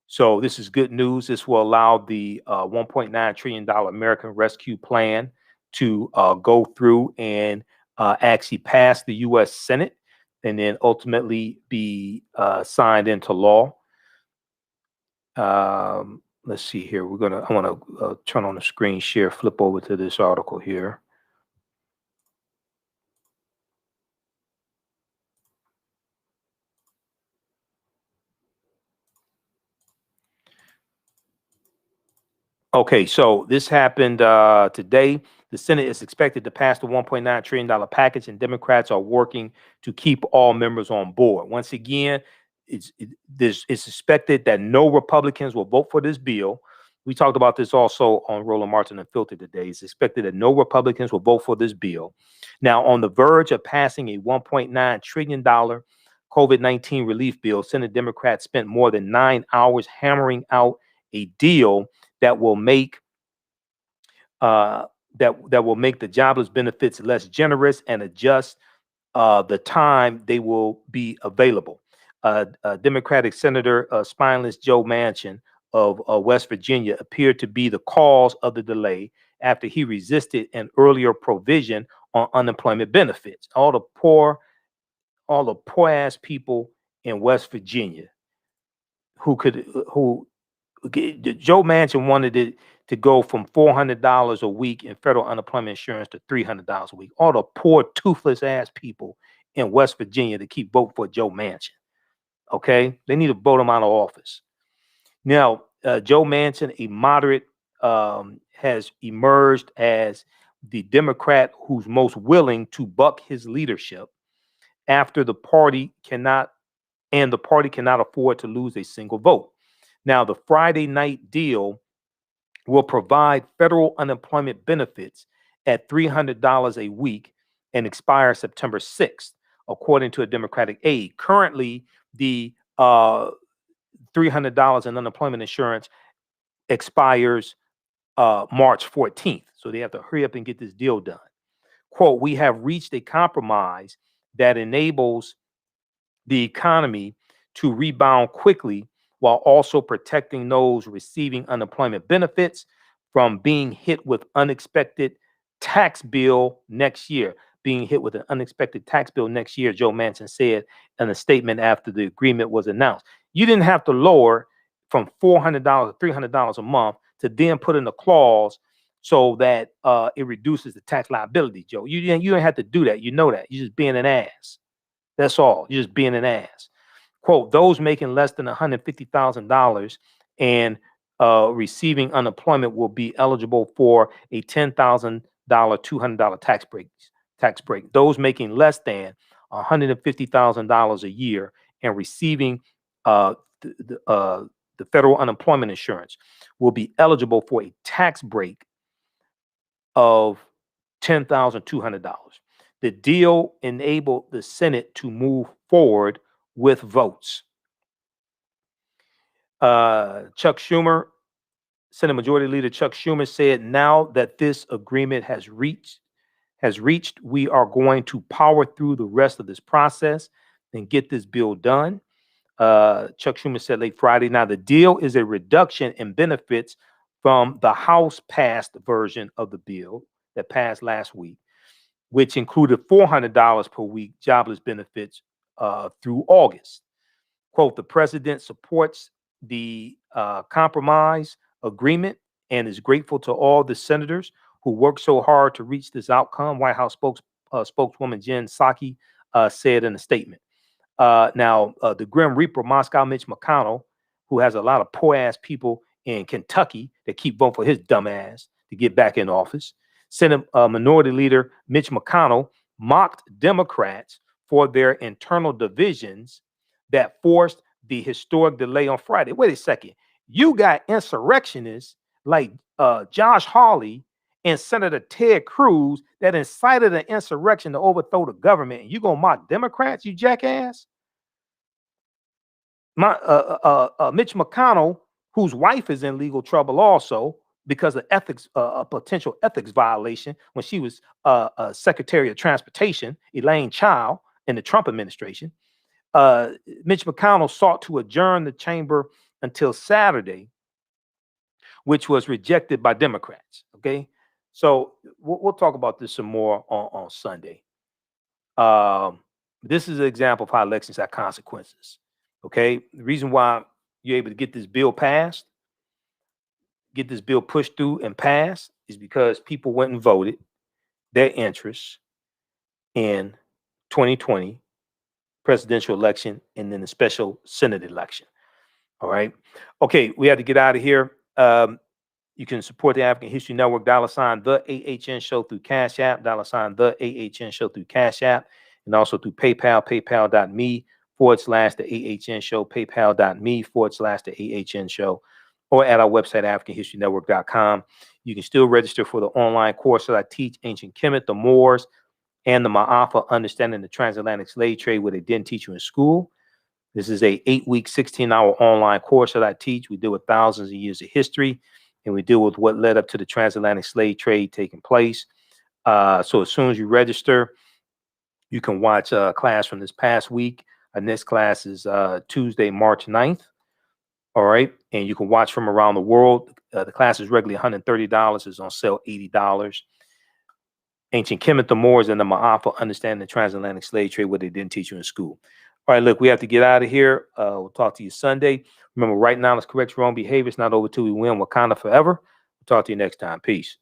So this is good news. This will allow the $1.9 trillion American Rescue Plan to go through and actually pass the U.S. Senate and then ultimately be signed into law. Let's see here. I want to turn on the screen share, flip over to this article here. Okay, so this happened today. The Senate is expected to pass the $1.9 trillion package, and Democrats are working to keep all members on board. Once again, it's expected that no Republicans will vote for this bill. We talked about this also on Roland Martin Unfiltered today. It's expected that no Republicans will vote for this bill. Now, on the verge of passing a $1.9 trillion COVID-19 relief bill, Senate Democrats spent more than 9 hours hammering out a deal that will make the jobless benefits less generous and adjust the time they will be available. Democratic Senator spineless Joe Manchin of West Virginia appeared to be the cause of the delay after he resisted an earlier provision on unemployment benefits. All the poor ass people in West Virginia who Joe Manchin wanted it to go from $400 a week in federal unemployment insurance to $300 a week. All the poor, toothless ass people in West Virginia to keep voting for Joe Manchin. Okay, they need to vote him out of office. Now, Joe Manchin, a moderate, has emerged as the Democrat who's most willing to buck his leadership after the party cannot afford to lose a single vote. Now, the Friday night deal will provide federal unemployment benefits at $300 a week and expire September 6th, according to a Democratic aide. Currently, the $300 in unemployment insurance expires March 14th. So they have to hurry up and get this deal done. Quote, we have reached a compromise that enables the economy to rebound quickly while also protecting those receiving unemployment benefits from being hit with unexpected tax bill next year. Being hit with an unexpected tax bill next year, Joe Manchin said in a statement after the agreement was announced. You didn't have to lower from $400 to $300 a month to then put in a clause so that it reduces the tax liability, Joe. You didn't have to do that. You know that. You're just being an ass. That's all. You're just being an ass. Quote, those making less than $150,000 and receiving unemployment will be eligible for a $10,000, $200 tax break. Those making less than $150,000 a year and receiving the federal unemployment insurance will be eligible for a tax break of $10,200. The deal enabled the Senate to move forward with votes. Chuck Schumer, Senate Majority Leader Chuck Schumer said, now that this agreement has reached, we are going to power through the rest of this process and get this bill done. Chuck Schumer said late Friday, now the deal is a reduction in benefits from the House passed version of the bill that passed last week, which included $400 per week jobless benefits through August. Quote, the president supports the compromise agreement and is grateful to all the senators who worked so hard to reach this outcome, White House spokeswoman Jen Psaki said in a statement. Now, the Grim Reaper, Moscow Mitch McConnell, who has a lot of poor ass people in Kentucky that keep voting for his dumb ass to get back in office. Senate Minority Leader Mitch McConnell mocked Democrats for their internal divisions that forced the historic delay on Friday. Wait a second. You got insurrectionists like Josh Hawley and Senator Ted Cruz that incited an insurrection to overthrow the government, and you gonna mock Democrats, you jackass? Mitch McConnell, whose wife is in legal trouble also because of ethics, a potential ethics violation when she was Secretary of Transportation, Elaine Chao, in the Trump administration. Mitch McConnell sought to adjourn the chamber until Saturday, which was rejected by Democrats. Okay, so we'll talk about this some more on Sunday. This is an example of how elections have consequences. Okay, the reason why you're able to get this bill passed, get this bill pushed through and passed, is because people went and voted their interests in 2020 presidential election and then the special Senate election. All right. Okay, we had to get out of here. You can support the African History Network, $ the AHN Show through Cash App, $ the AHN Show through Cash App, and also through PayPal, paypal.me/the AHN Show, paypal.me/the AHN Show, or at our website, AfricanHistoryNetwork.com. You can still register for the online course that I teach, Ancient Kemet, the Moors, and the Ma'afa, Understanding the Transatlantic Slave Trade, where they didn't teach you in school. This is a 8-week, 16-hour online course that I teach. We deal with thousands of years of history, and we deal with what led up to the transatlantic slave trade taking place. So as soon as you register, you can watch a class from this past week. Our next class is Tuesday, March 9th. All right. And you can watch from around the world. The class is regularly $130. It's on sale $80. Ancient Kemet, the Moors, and the Ma'afa, Understanding the Transatlantic Slave Trade, what they didn't teach you in school. All right, look, we have to get out of here. We'll talk to you Sunday. Remember, right now, let's correct your own behavior. It's not over till we win. Wakanda forever. We'll talk to you next time. Peace.